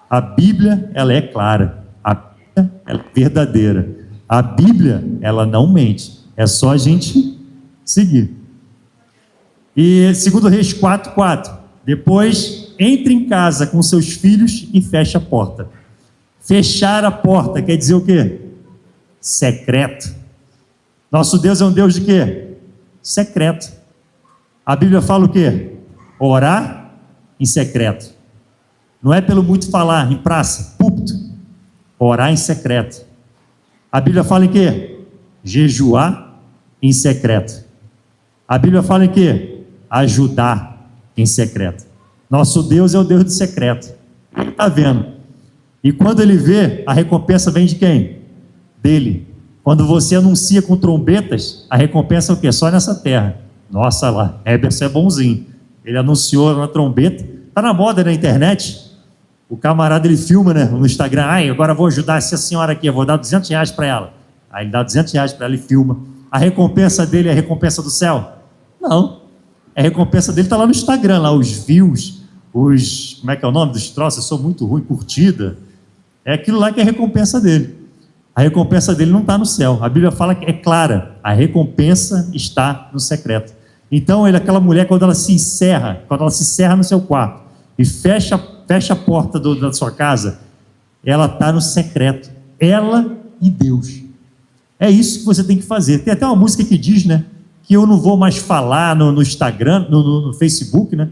A Bíblia, ela é clara. A Bíblia, ela é verdadeira. A Bíblia, ela não mente. É só a gente seguir. E 2 Reis 4:4. Depois, entre em casa com seus filhos e feche a porta. Fechar a porta quer dizer o quê? Secreto. Nosso Deus é um Deus de quê? Secreto. A Bíblia fala o quê? Orar em secreto. Não é pelo muito falar em praça, púlpito. Orar em secreto. A Bíblia fala em quê? Jejuar em secreto. A Bíblia fala em quê? Ajudar em secreto. Nosso Deus é o Deus do secreto. Ele está vendo. E quando ele vê, a recompensa vem de quem? Dele. Quando você anuncia com trombetas, a recompensa é o quê? Só nessa terra. Nossa lá, Eberson é bonzinho. Ele anunciou na trombeta. Está na moda na internet. O camarada, ele filma, né, no Instagram. Agora vou ajudar essa senhora aqui, eu vou dar R$200 para ela. Aí ele dá R$200 para ela e filma. A recompensa dele é a recompensa do céu? Não. A recompensa dele está lá no Instagram, lá os views, como é que é o nome dos troços? Eu sou muito ruim, curtida. É aquilo lá que é a recompensa dele. A recompensa dele não está no céu. A Bíblia fala que é clara. A recompensa está no secreto. Então, aquela mulher, quando ela se encerra no seu quarto e fecha a porta da sua casa, ela está no secreto. Ela e Deus. É isso que você tem que fazer. Tem até uma música que diz, né, que eu não vou mais falar no Instagram, no Facebook, né?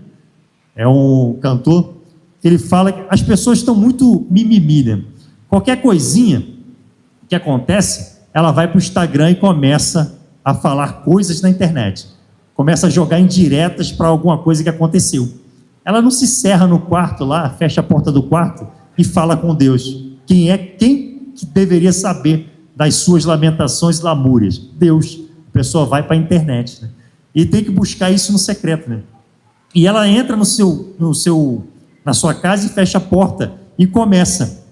É um cantor que ele fala que as pessoas estão muito mimimi, né? Qualquer coisinha que acontece, ela vai para o Instagram e começa a falar coisas na internet. Começa a jogar indiretas para alguma coisa que aconteceu. Ela não se cerra no quarto lá, fecha a porta do quarto e fala com Deus. Quem que deveria saber das suas lamentações e lamúrias? Deus. A pessoa vai para a internet, né? E tem que buscar isso no secreto, né? E ela entra na sua casa e fecha a porta e começa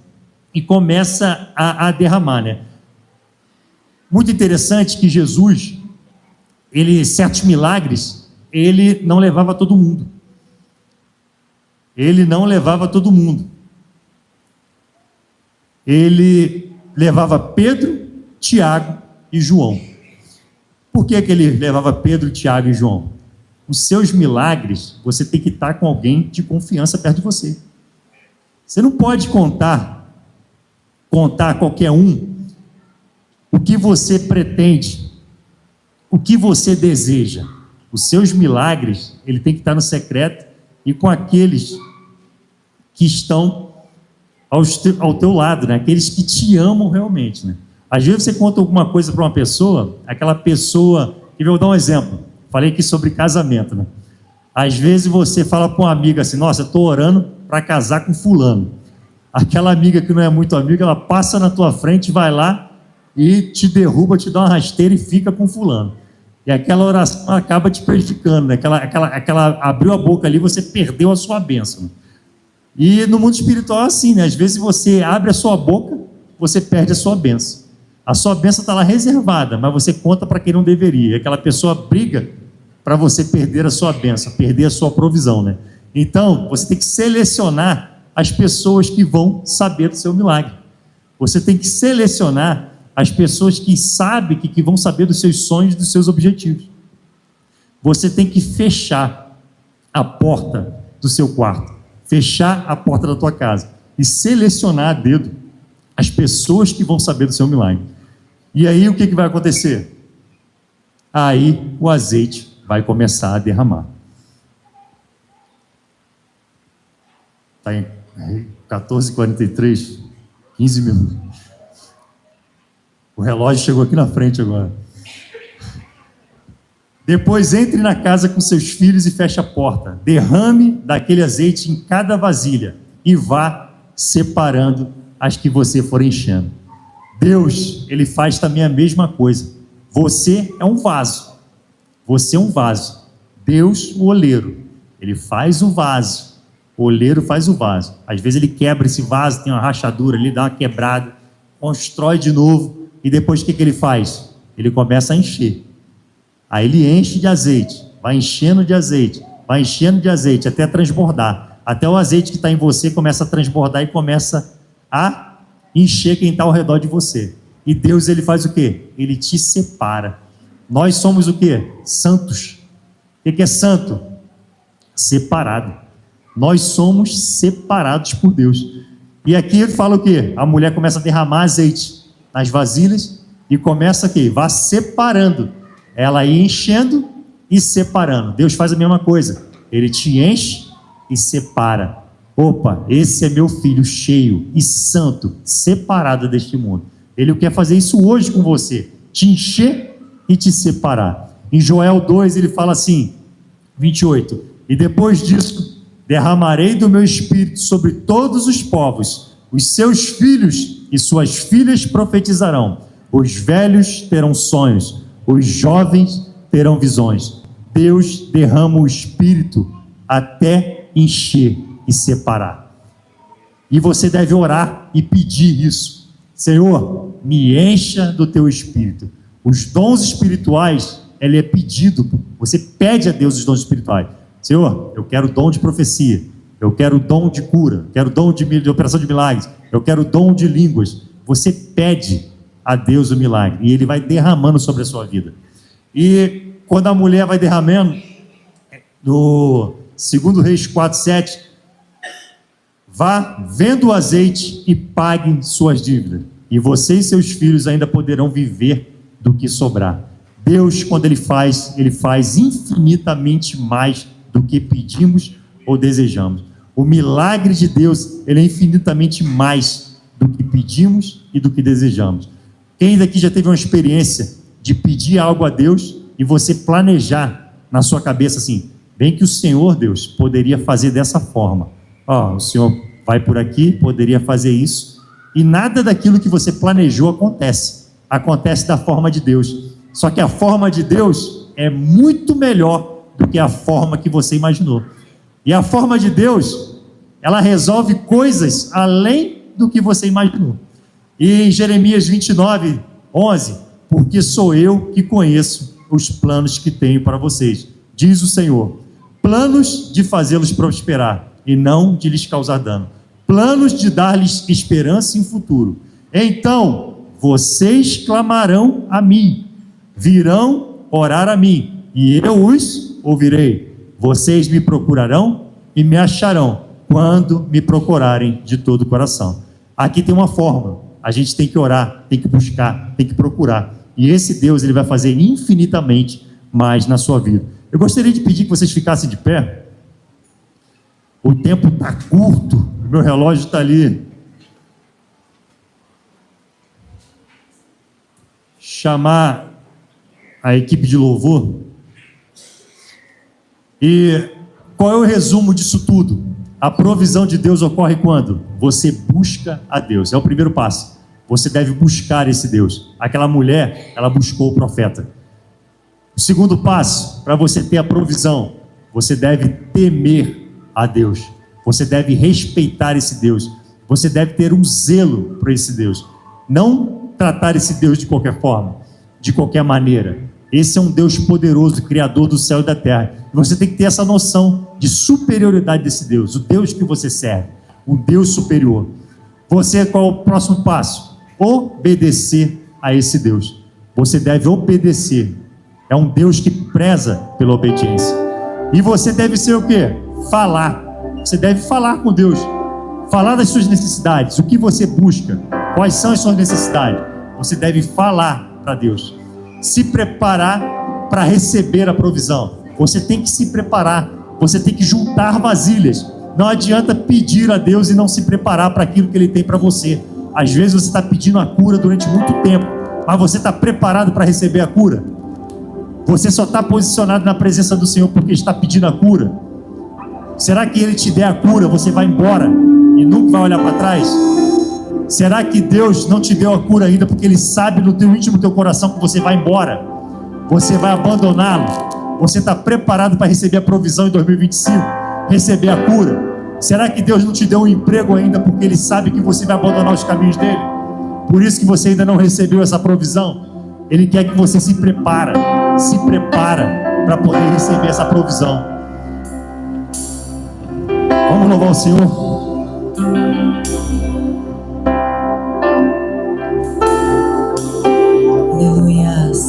a derramar, né? Muito interessante que Jesus, certos milagres, ele não levava todo mundo. Ele não levava todo mundo. Ele levava Pedro, Tiago e João. Por que ele levava Pedro, Tiago e João? Os seus milagres, você tem que estar com alguém de confiança perto de você. Você não pode contar a qualquer um o que você pretende, o que você deseja. Os seus milagres, ele tem que estar no secreto e com aqueles que estão ao teu lado, né? Aqueles que te amam realmente, né? Às vezes você conta alguma coisa para uma pessoa, aquela pessoa, e eu vou dar um exemplo, falei aqui sobre casamento, né? Às vezes você fala para uma amiga assim, nossa, eu estou orando para casar com fulano. Aquela amiga que não é muito amiga, ela passa na tua frente, vai lá e te derruba, te dá uma rasteira e fica com fulano. E aquela oração acaba te prejudicando, né? Aquela abriu a boca ali, você perdeu a sua bênção, né? E no mundo espiritual é assim, né? Às vezes você abre a sua boca, você perde a sua bênção. A sua bênção está lá reservada, mas você conta para quem não deveria. Aquela pessoa briga para você perder a sua bênção, perder a sua provisão, né? Então, você tem que selecionar as pessoas que vão saber do seu milagre. Você tem que selecionar as pessoas que sabem, que vão saber dos seus sonhos, dos seus objetivos. Você tem que fechar a porta do seu quarto, fechar a porta da tua casa e selecionar a dedo as pessoas que vão saber do seu milagre. E aí o que vai acontecer? Aí o azeite vai começar a derramar. Está em 14h43, 15 minutos. O relógio chegou aqui na frente agora. Depois entre na casa com seus filhos e feche a porta. Derrame daquele azeite em cada vasilha e vá separando as que você for enchendo. Deus, ele faz também a mesma coisa. Você é um vaso. Você é um vaso. Deus, o oleiro. Ele faz o vaso. O oleiro faz o vaso. Às vezes ele quebra esse vaso, tem uma rachadura, ele dá uma quebrada, constrói de novo, e depois o que ele faz? Ele começa a encher. Aí ele enche de azeite, vai enchendo de azeite, vai enchendo de azeite até transbordar. Até o azeite que está em você começa a transbordar e começa a encher quem está ao redor de você. E Deus, ele faz o quê? Ele te separa. Nós somos o quê? Santos. O que é santo? Separado. Nós somos separados por Deus. E aqui ele fala o quê? A mulher começa a derramar azeite nas vasilhas e começa o quê? Vai separando. Ela ia enchendo e separando. Deus faz a mesma coisa. Ele te enche e separa. Opa, esse é meu filho cheio e santo, separado deste mundo. Ele quer fazer isso hoje com você. Te encher e te separar. Em Joel 2 ele fala assim, 28. E depois disso, derramarei do meu espírito sobre todos os povos. Os seus filhos e suas filhas profetizarão. Os velhos terão sonhos. Os jovens terão visões. Deus derrama o espírito até encher e separar. E você deve orar e pedir isso. Senhor, me encha do teu espírito. Os dons espirituais, ele é pedido. Você pede a Deus os dons espirituais. Senhor, eu quero dom de profecia. Eu quero dom de cura. Eu quero dom de operação de milagres. Eu quero dom de línguas. Você pede a Deus o milagre. E ele vai derramando sobre a sua vida. E quando a mulher vai derramando, no 2 Reis 4:7, vá, venda o azeite e paguem suas dívidas. E você e seus filhos ainda poderão viver do que sobrar. Deus, quando ele faz infinitamente mais do que pedimos ou desejamos. O milagre de Deus, ele é infinitamente mais do que pedimos e do que desejamos. Quem daqui já teve uma experiência de pedir algo a Deus e você planejar na sua cabeça assim, bem que o Senhor, Deus, poderia fazer dessa forma. O Senhor vai por aqui, poderia fazer isso. E nada daquilo que você planejou acontece. Acontece da forma de Deus. Só que a forma de Deus é muito melhor do que a forma que você imaginou. E a forma de Deus, ela resolve coisas além do que você imaginou. E em Jeremias 29:11, porque sou eu que conheço os planos que tenho para vocês, diz o Senhor, planos de fazê-los prosperar e não de lhes causar dano, planos de dar-lhes esperança em futuro. Então vocês clamarão a mim, virão orar a mim, e eu os ouvirei. Vocês me procurarão e me acharão quando me procurarem de todo o coração. Aqui tem uma fórmula. A gente tem que orar, tem que buscar, tem que procurar. E esse Deus, ele vai fazer infinitamente mais na sua vida. Eu gostaria de pedir que vocês ficassem de pé. O tempo está curto, o meu relógio está ali. Chamar a equipe de louvor. E qual é o resumo disso tudo? A provisão de Deus ocorre quando? Você busca a Deus. É o primeiro passo. Você deve buscar esse Deus. Aquela mulher, ela buscou o profeta. O segundo passo, para você ter a provisão, você deve temer a Deus. Você deve respeitar esse Deus. Você deve ter um zelo por esse Deus. Não tratar esse Deus de qualquer forma, de qualquer maneira. Esse é um Deus poderoso, criador do céu e da terra. E você tem que ter essa noção de superioridade desse Deus, o Deus que você serve, o Deus superior. Você, qual é o próximo passo? Obedecer a esse Deus. Você deve obedecer. É um Deus que preza pela obediência. E você deve ser o quê? Falar. Você deve falar com Deus. Falar das suas necessidades. O que você busca? Quais são as suas necessidades? Você deve falar para Deus. Se preparar para receber a provisão. Você tem que se preparar. Você tem que juntar vasilhas. Não adianta pedir a Deus e não se preparar para aquilo que Ele tem para você. Às vezes você está pedindo a cura durante muito tempo, mas você está preparado para receber a cura? Você só está posicionado na presença do Senhor porque está pedindo a cura? Será que Ele te der a cura, você vai embora e nunca vai olhar para trás? Será que Deus não te deu a cura ainda porque Ele sabe no teu íntimo, no teu coração, que você vai embora? Você vai abandoná-lo? Você está preparado para receber a provisão em 2025? Receber a cura? Será que Deus não te deu um emprego ainda porque Ele sabe que você vai abandonar os caminhos dele? Por isso que você ainda não recebeu essa provisão? Ele quer que você se prepara para poder receber essa provisão. Vamos louvar o Senhor. Aleluias.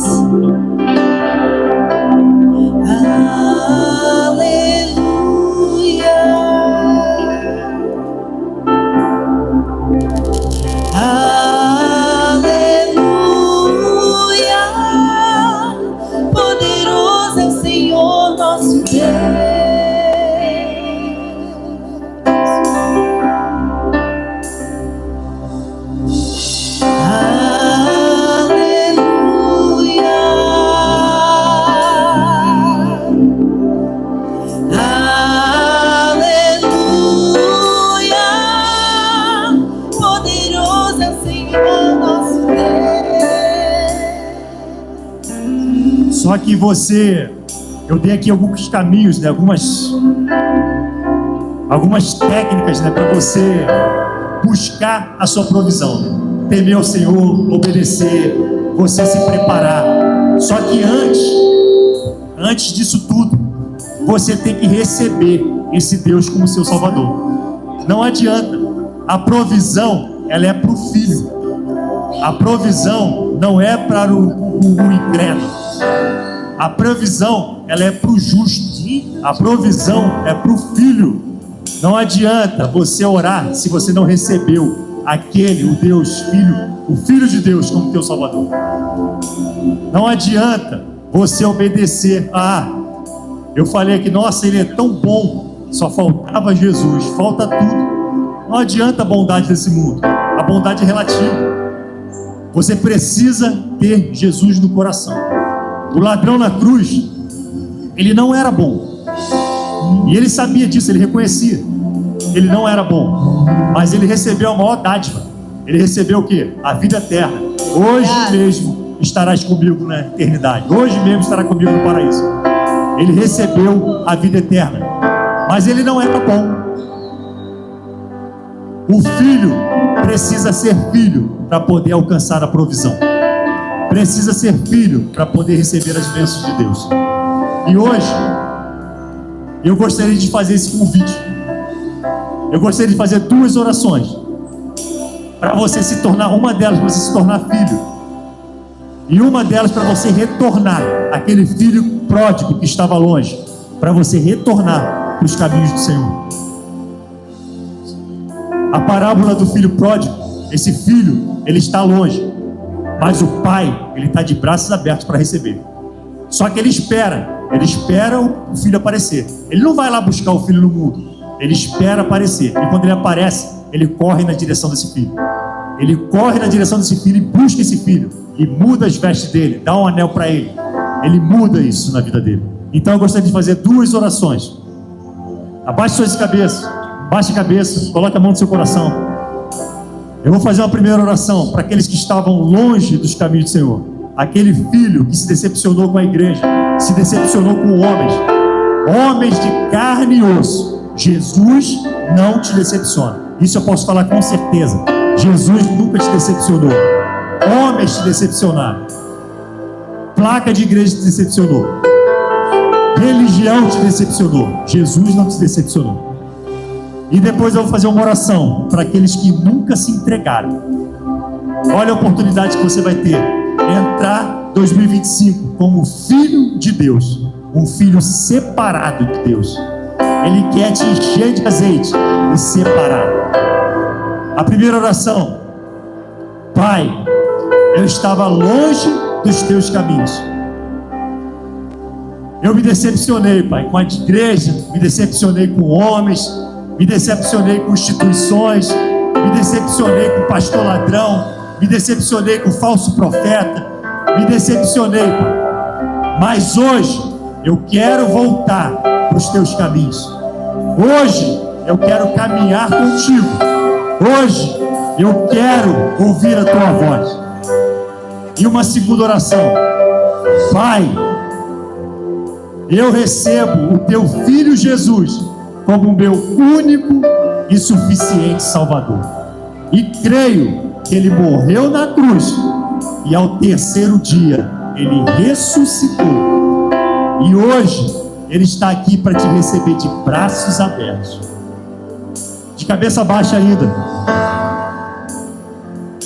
Só que eu dei aqui alguns caminhos, né? Algumas técnicas, né? Para você buscar a sua provisão, temer ao Senhor, obedecer, você se preparar. Só que antes disso tudo, você tem que receber esse Deus como seu Salvador. Não adianta. A provisão, ela é para o filho. A provisão não é para o incrédulo. A provisão, ela é para o justo. A provisão é para o filho. Não adianta você orar se você não recebeu o Deus Filho, o Filho de Deus como teu Salvador. Não adianta você obedecer. Eu falei aqui, nossa, Ele é tão bom, só faltava Jesus, falta tudo. Não adianta a bondade desse mundo, a bondade é relativa. Você precisa ter Jesus no coração. O ladrão na cruz, ele não era bom. E ele sabia disso, ele reconhecia. Ele não era bom. Mas ele recebeu a maior dádiva. Ele recebeu o quê? A vida eterna. Hoje mesmo estarás comigo na eternidade. Hoje mesmo estará comigo no paraíso. Ele recebeu a vida eterna. Mas ele não era bom. O filho precisa ser filho para poder alcançar a provisão. Precisa ser filho para poder receber as bênçãos de Deus. E hoje, eu gostaria de fazer esse convite. Eu gostaria de fazer 2 orações. Para você se tornar, uma delas para você se tornar filho. E uma delas para você retornar aquele filho pródigo que estava longe. Para você retornar para os caminhos do Senhor. A parábola do filho pródigo, esse filho, ele está longe. Mas o pai, ele está de braços abertos para receber. Só que ele espera o filho aparecer. Ele não vai lá buscar o filho no mundo. Ele espera aparecer. E quando ele aparece, ele corre na direção desse filho. Ele corre na direção desse filho e busca esse filho. E muda as vestes dele, dá um anel para ele. Ele muda isso na vida dele. Então eu gostaria de fazer 2 orações. Abaixe suas cabeças. Baixe a cabeça, coloque a mão no seu coração. Eu vou fazer uma primeira oração para aqueles que estavam longe dos caminhos do Senhor. Aquele filho que se decepcionou com a igreja, se decepcionou com homens de carne e osso. Jesus não te decepciona. Isso eu posso falar com certeza. Jesus nunca te decepcionou. Homens te decepcionaram. Placa de igreja te decepcionou. Religião te decepcionou. Jesus não te decepcionou. E depois eu vou fazer uma oração para aqueles que nunca se entregaram. Olha a oportunidade que você vai ter. Entrar 2025 como filho de Deus. Um filho separado de Deus. Ele quer te encher de azeite e separar. A primeira oração. Pai, eu estava longe dos teus caminhos. Eu me decepcionei, Pai, com a igreja. Me decepcionei com homens. Me decepcionei com instituições, me decepcionei com pastor ladrão, me decepcionei com falso profeta, me decepcionei, Pai. Mas hoje eu quero voltar para os teus caminhos. Hoje eu quero caminhar contigo. Hoje eu quero ouvir a tua voz. E uma segunda oração. Pai, Eu recebo o teu Filho Jesus como meu único e suficiente Salvador. E creio que ele morreu na cruz e ao terceiro dia ele ressuscitou. E hoje ele está aqui para te receber de braços abertos. De cabeça baixa ainda.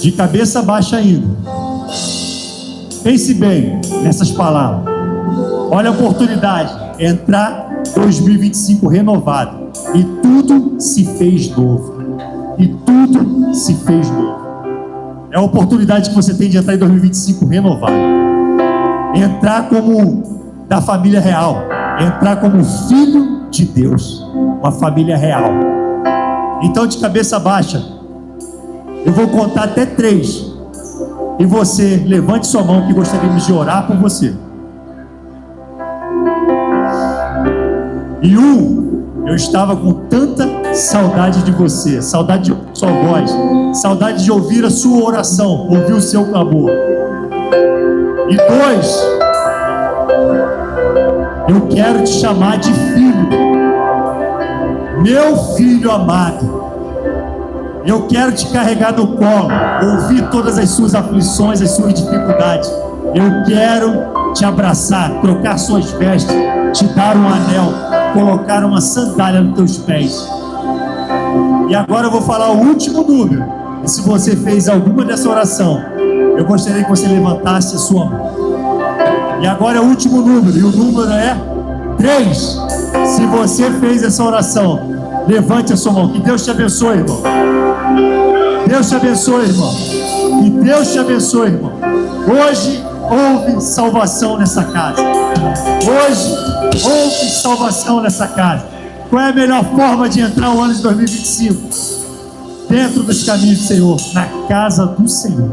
De cabeça baixa ainda. Pense bem nessas palavras. Olha a oportunidade. Entrar 2025 renovado. E tudo se fez novo. E tudo se fez novo. É a oportunidade que você tem de entrar em 2025 renovado. Entrar como da família real. Entrar como filho de Deus. Uma família real. Então, de cabeça baixa, eu vou contar até 3. E você, levante sua mão que gostaríamos de orar por você. E 1, eu estava com tanta saudade de você, saudade de sua voz, saudade de ouvir a sua oração, ouvir o seu clamor. E 2, eu quero te chamar de filho, meu filho amado. Eu quero te carregar no colo, ouvir todas as suas aflições, as suas dificuldades. Eu quero te abraçar, trocar suas vestes, te dar um anel, colocar uma sandália nos teus pés. E agora eu vou falar o último número. E se você fez alguma dessa oração, eu gostaria que você levantasse a sua mão. E agora é o último número, e o número é 3. Se você fez essa oração, levante a sua mão. Que Deus te abençoe, irmão. Deus te abençoe, irmão. Que Deus te abençoe, irmão. Hoje houve salvação nessa casa. Hoje houve salvação nessa casa. Qual é a melhor forma de entrar o ano de 2025? Dentro dos caminhos do Senhor, na casa do Senhor.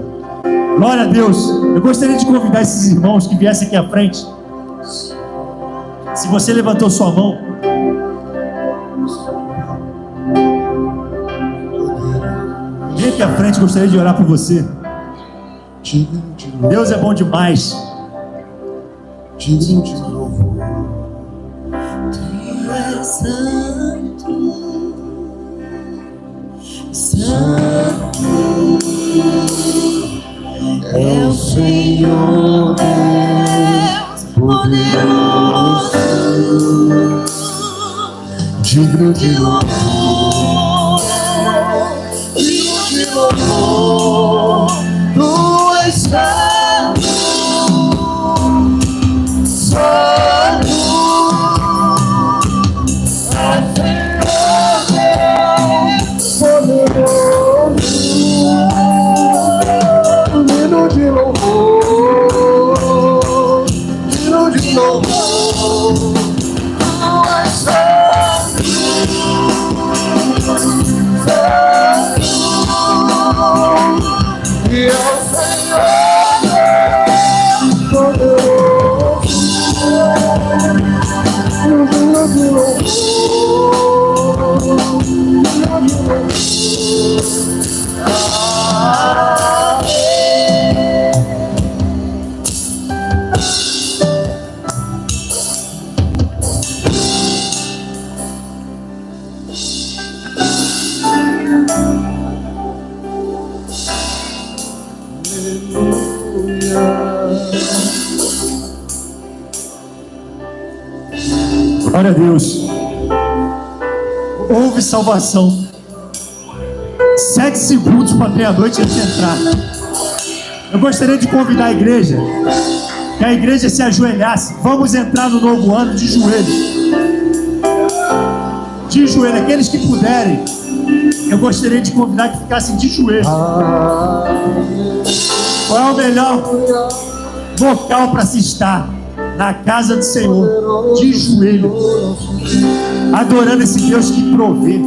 Glória a Deus. Eu gostaria de convidar esses irmãos que viessem aqui à frente. Se você levantou sua mão, vem aqui à frente, gostaria de orar por você. Deus é bom demais. Digno de louvor. Tu és santo, santo é o Senhor Deus poderoso, Digno de louvor. digno de louvor. Tu és santo, santo é Senhor Deus Poderoso. Digno de louvor. Digno de louvor. Tu és santo, santo E é o Senhor Deus poderoso. Digno de louvor. Digno de louvor. Glória a Deus. Houve salvação. 7 segundos para meia-noite antes de entrar. Eu gostaria de convidar a igreja, que a igreja se ajoelhasse. Vamos entrar no novo ano de joelhos. De joelho. Aqueles que puderem, eu gostaria de convidar que ficassem de joelho. Qual é o melhor local para se estar? Na casa do Senhor, de joelho, adorando esse Deus que provê,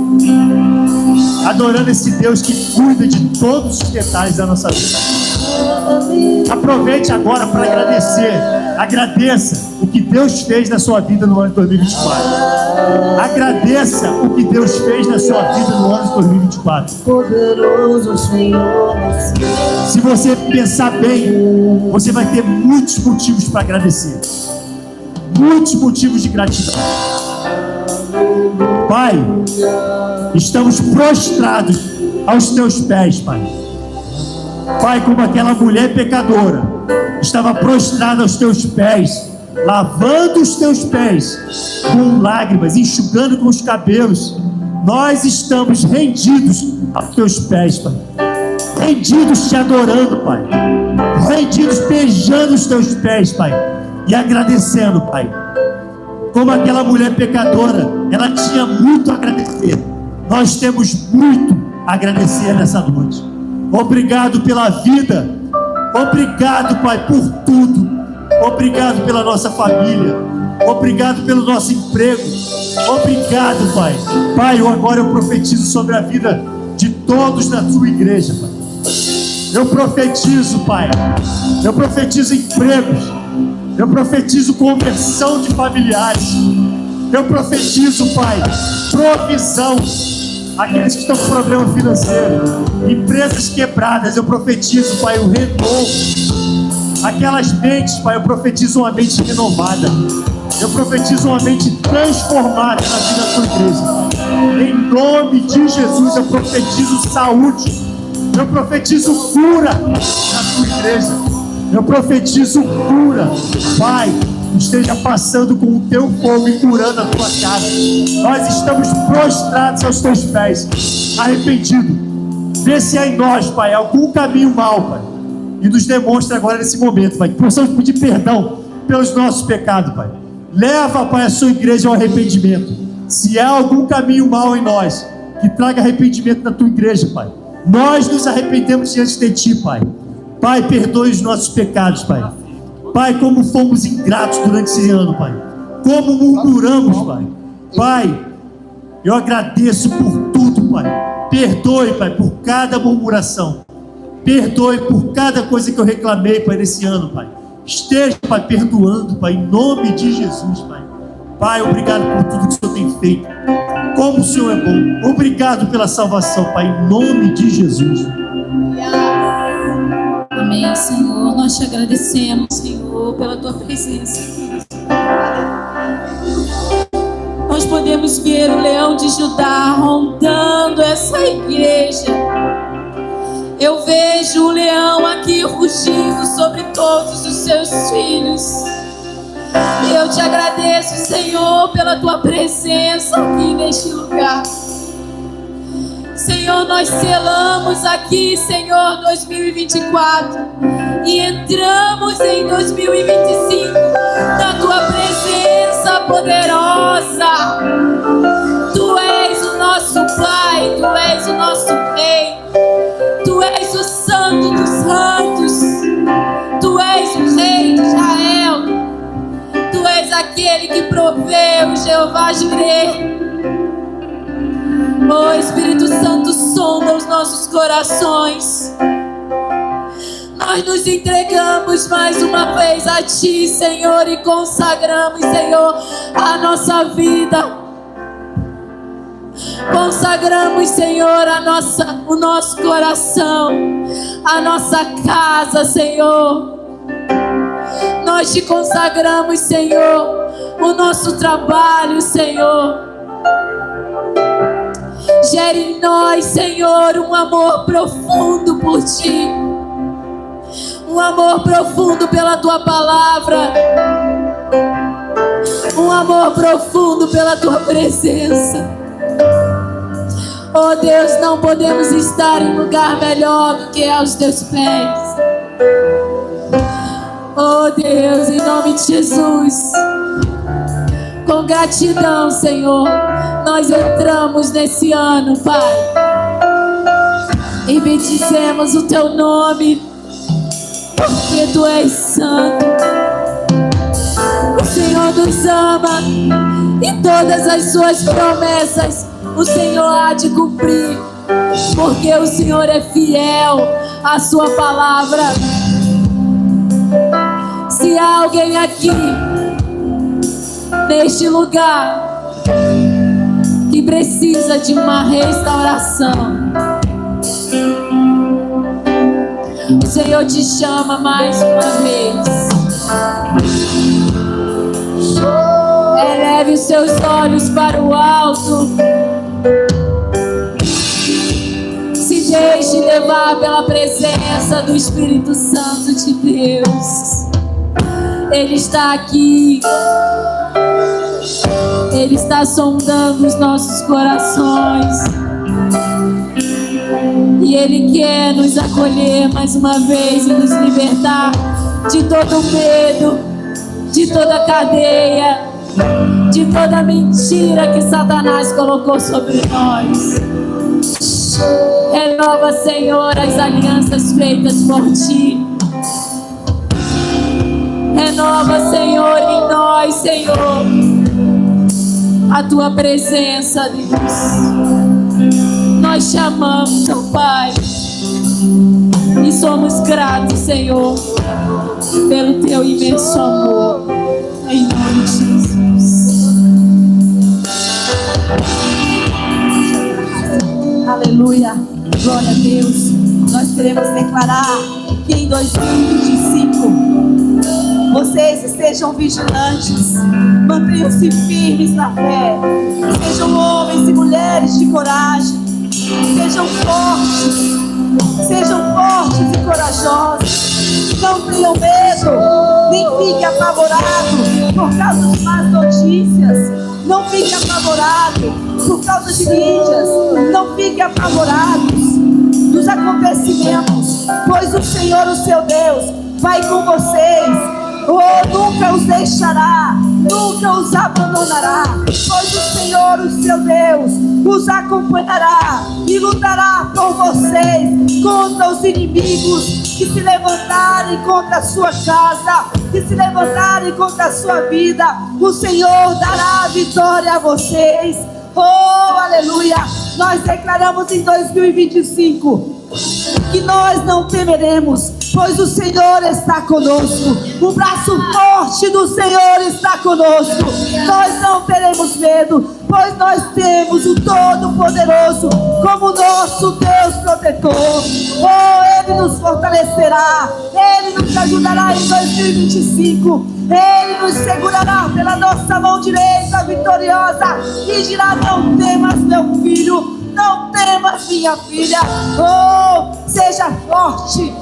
adorando esse Deus que cuida de todos os detalhes da nossa vida. Aproveite agora para agradecer. Agradeça o que Deus fez na sua vida no ano de 2024. Agradeça o que Deus fez na sua vida no ano de 2024. poderoso Senhor. Se você pensar bem, você vai ter muitos motivos para agradecer. muitos motivos de gratidão. Pai, estamos prostrados aos teus pés, Pai. Pai, como aquela mulher pecadora estava prostrada aos teus pés, lavando os teus pés com lágrimas, enxugando com os cabelos. Nós estamos rendidos aos teus pés, Pai. Rendidos te adorando, Pai. Rendidos beijando os teus pés, Pai. E agradecendo, Pai. Como aquela mulher pecadora, ela tinha muito a agradecer. Nós temos muito a agradecer nessa noite. Obrigado pela vida. Obrigado, Pai, por tudo. Obrigado pela nossa família. Obrigado pelo nosso emprego. Obrigado, Pai. Pai, agora eu profetizo sobre a vida de todos na tua igreja, Pai. Eu profetizo, Pai. Eu profetizo empregos. Eu profetizo conversão de familiares. Eu profetizo, Pai, provisão. Aqueles que estão com problema financeiro, empresas quebradas, eu profetizo, Pai, o renovo. Aquelas mentes, Pai, eu profetizo uma mente renovada. Eu profetizo uma mente transformada na vida da tua igreja. Em nome de Jesus, eu profetizo saúde. Eu profetizo cura na tua igreja. Eu profetizo cura. Pai, esteja passando com o teu fogo e curando a tua casa. Nós estamos prostrados aos teus pés, arrependidos. Vê se há em nós, Pai, algum caminho mau, Pai, e nos demonstra agora nesse momento, Pai, que possamos pedir perdão pelos nossos pecados, Pai. Leva, Pai, a sua igreja ao arrependimento. Se há algum caminho mau em nós, que traga arrependimento na tua igreja, Pai, nós nos arrependemos diante de ti, Pai. Pai, perdoe os nossos pecados, Pai. Pai, como fomos ingratos durante esse ano, Pai. Como murmuramos, Pai. Pai, eu agradeço por tudo, Pai. Perdoe, Pai, por cada murmuração. Perdoe por cada coisa que eu reclamei, Pai, nesse ano, Pai. Esteja, Pai, perdoando, Pai, em nome de Jesus, Pai. Pai, obrigado por tudo que o Senhor tem feito. Como o Senhor é bom. Obrigado pela salvação, Pai, em nome de Jesus. Amém, Senhor. Nós te agradecemos, Senhor, pela tua presença. Nós podemos ver o leão de Judá rondando essa igreja. Eu vejo o leão aqui rugindo sobre todos os seus filhos. E eu te agradeço, Senhor, pela tua presença aqui neste lugar. Senhor, nós selamos aqui, Senhor, 2024 e entramos em 2025 na tua presença poderosa. Tu és o nosso Pai, tu és o nosso Rei, tu és o Santo dos Santos, tu és o Rei de Israel, tu és aquele que provê, o Jeová Jireh. Oh, Espírito Santo, sonda os nossos corações. Nós nos entregamos mais uma vez a Ti, Senhor, e consagramos, Senhor, a nossa vida. Consagramos, Senhor, o nosso coração, a nossa casa, Senhor. Nós Te consagramos, Senhor, o nosso trabalho, Senhor. Gere em nós, Senhor, um amor profundo por Ti, um amor profundo pela Tua palavra, um amor profundo pela Tua presença. Oh Deus, não podemos estar em lugar melhor do que aos Teus pés. Oh Deus, em nome de Jesus, com gratidão, Senhor, nós entramos nesse ano, Pai, e bendizemos o Teu nome, porque Tu és santo. O Senhor nos ama e todas as Suas promessas o Senhor há de cumprir, porque o Senhor é fiel à Sua palavra. Se há alguém aqui neste lugar que precisa de uma restauração, o Senhor te chama mais uma vez. Eleve os seus olhos para o alto. Se deixe levar pela presença do Espírito Santo de Deus. Ele está aqui. Ele está sondando os nossos corações. E Ele quer nos acolher mais uma vez e nos libertar de todo medo, de toda cadeia, de toda mentira que Satanás colocou sobre nós. Renova, Senhor, as alianças feitas por Ti. Renova, Senhor, em nós, Senhor, a Tua presença, Deus. Nós te amamos, ó Pai, e somos gratos, Senhor, pelo Teu imenso amor, em nome de Jesus. Aleluia, glória a Deus. Nós queremos declarar que em 2025 vocês estejam vigilantes, mantenham-se firmes na fé, sejam homens e mulheres de coragem, sejam fortes e corajosos, não tenham medo, nem fiquem apavorados por causa de más notícias, não fiquem apavorados por causa de mídias, não fiquem apavorados dos acontecimentos, pois o Senhor, o seu Deus, vai com vocês. Nunca os deixará, nunca os abandonará, pois o Senhor, o seu Deus, os acompanhará e lutará por vocês contra os inimigos que se levantarem contra a sua casa, que se levantarem contra a sua vida. O Senhor dará a vitória a vocês. Oh, aleluia! Nós declaramos em 2025 que nós não temeremos, pois o Senhor está conosco. O braço forte do Senhor está conosco. Nós não teremos medo, pois nós temos o Todo-Poderoso como nosso Deus protetor. Oh, Ele nos fortalecerá, Ele nos ajudará em 2025. Ele nos segurará pela nossa mão direita vitoriosa e dirá: não temas, meu filho, não temas, minha filha. Oh, seja forte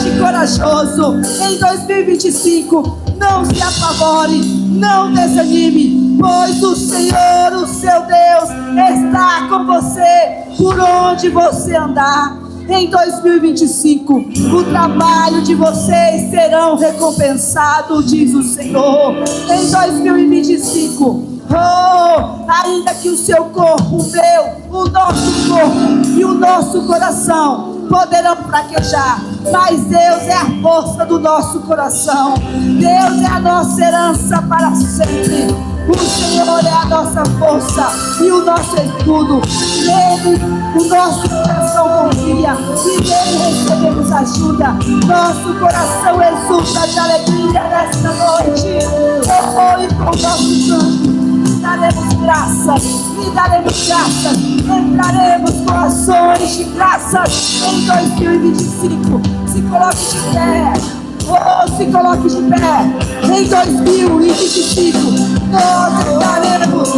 e corajoso. Em 2025, não se apavore, não desanime, pois o Senhor, o seu Deus, está com você por onde você andar. Em 2025, o trabalho de vocês serão recompensado, diz o Senhor. Em 2025, ainda que o seu corpo, o meu, o nosso corpo e o nosso coração poderão fraquejar, mas Deus é a força do nosso coração. Deus é a nossa herança para sempre. O Senhor é a nossa força e o nosso escudo. Nele o nosso coração confia e nele recebemos ajuda. Nosso coração exulta de alegria nesta noite. E com o nosso sangue daremos graças, entraremos com ações de graças em 2025. Se coloque de pé, se coloque de pé. Em 2025, nós entraremos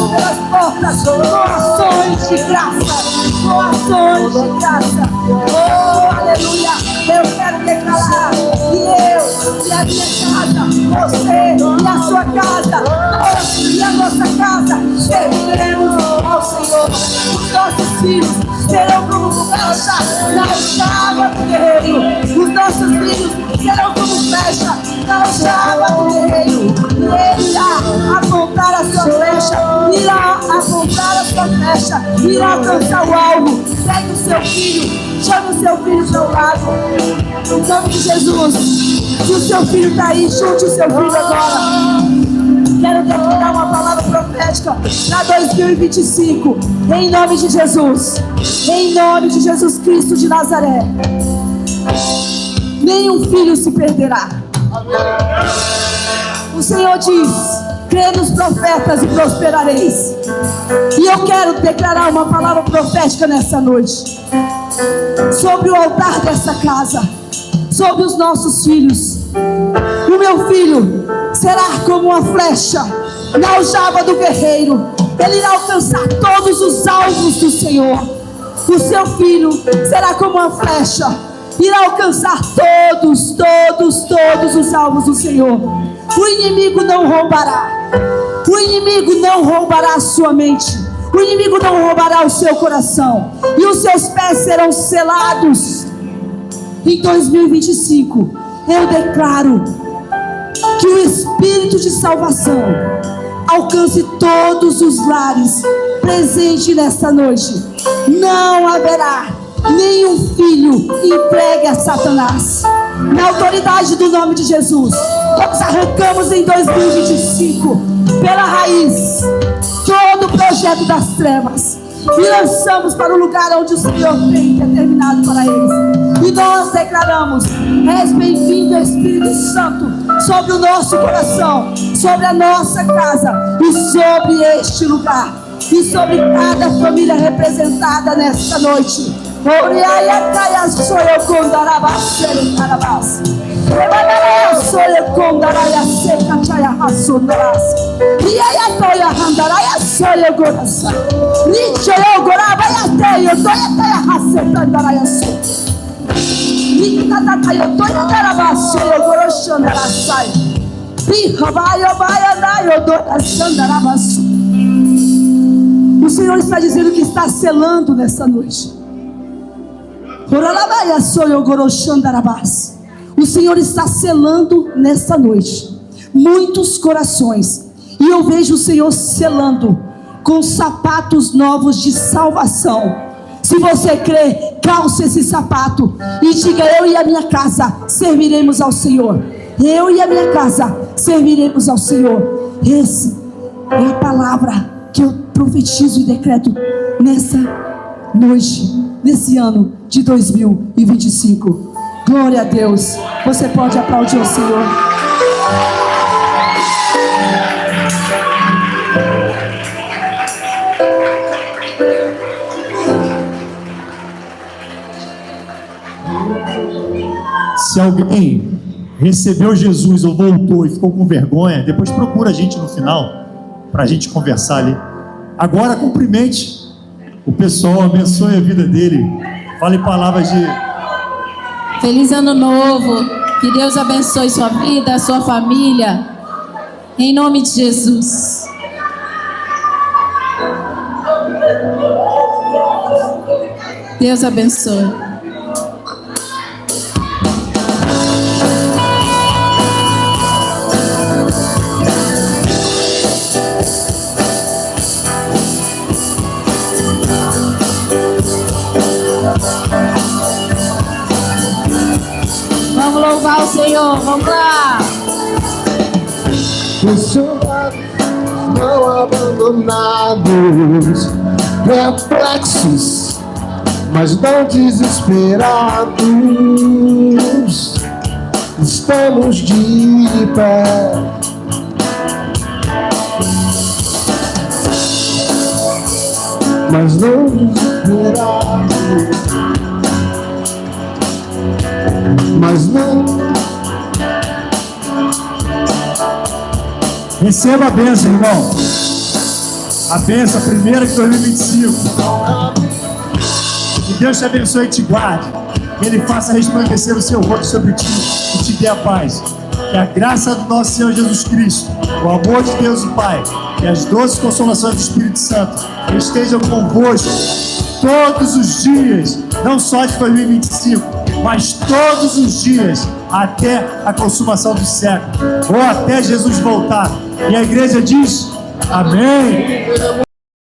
pelas portas com ações de graça, Oh, aleluia! Eu quero declarar que eu e a minha casa, você e a sua casa, nós e a nossa casa serviremos ao Senhor. Os nossos filhos serão como flecha na aljava do guerreiro. Os nossos filhos serão como flecha na aljava do guerreiro. E ele irá apontar a sua flecha, irá alcançar o alvo. Pegue o seu filho, chame o seu filho do seu lado. Em nome de Jesus. Se o seu filho está aí, chute o seu filho agora. Quero declarar uma palavra profética para 2025. Em nome de Jesus. Em nome de Jesus Cristo de Nazaré. Nenhum filho se perderá. O Senhor diz: crê nos profetas e prosperareis. E eu quero declarar uma palavra profética nessa noite sobre o altar dessa casa, sobre os nossos filhos. meu filho será como uma flecha na aljava do guerreiro. Ele irá alcançar todos os alvos do Senhor. O seu filho será como uma flecha, irá alcançar todos os alvos do Senhor. O inimigo não roubará. O inimigo não roubará a sua mente. O inimigo não roubará o seu coração. E os seus pés serão selados. Em 2025, eu declaro que o Espírito de salvação alcance todos os lares presente nesta noite. Não haverá nenhum filho entregue a Satanás. Na autoridade do nome de Jesus, nós arrancamos em 2025 pela raiz todo o projeto das trevas e lançamos para o lugar onde o Senhor tem determinado para eles. E nós declaramos: és bem-vindo, Espírito Santo, sobre o nosso coração, sobre a nossa casa e sobre este lugar e sobre cada família representada nesta noite. O Senhor está dizendo que está selando nessa noite. O Senhor está selando nessa noite muitos corações. E eu vejo o Senhor selando com sapatos novos de salvação. Se você crê, calce esse sapato e diga: eu e a minha casa serviremos ao Senhor. Eu e a minha casa serviremos ao Senhor. Essa é a palavra que eu profetizo e decreto nessa noite, nesse ano de 2025. Glória a Deus. Você pode aplaudir o Senhor. Se alguém recebeu Jesus ou voltou e ficou com vergonha, depois procura a gente no final para a gente conversar ali. Agora cumprimente o pessoal, abençoe a vida dele, fale palavras de Feliz ano novo. Que Deus abençoe sua vida, sua família. Em nome de Jesus. Deus abençoe. Vamos louvar o Senhor, vamos lá. Os soldados não abandonados, perplexos, mas não desesperados. Estamos de pé, mas não desesperados. Mas não. Receba a bênção, irmão. A bênção, a primeira de 2025. Que Deus te abençoe e te guarde. Que Ele faça resplandecer o seu rosto sobre ti e te dê a paz. Que a graça do nosso Senhor Jesus Cristo, o amor de Deus o Pai e as doces consolações do Espírito Santo estejam convosco todos os dias, não só de 2025, mas todos os dias, até a consumação do século, ou até Jesus voltar. E a igreja diz: amém.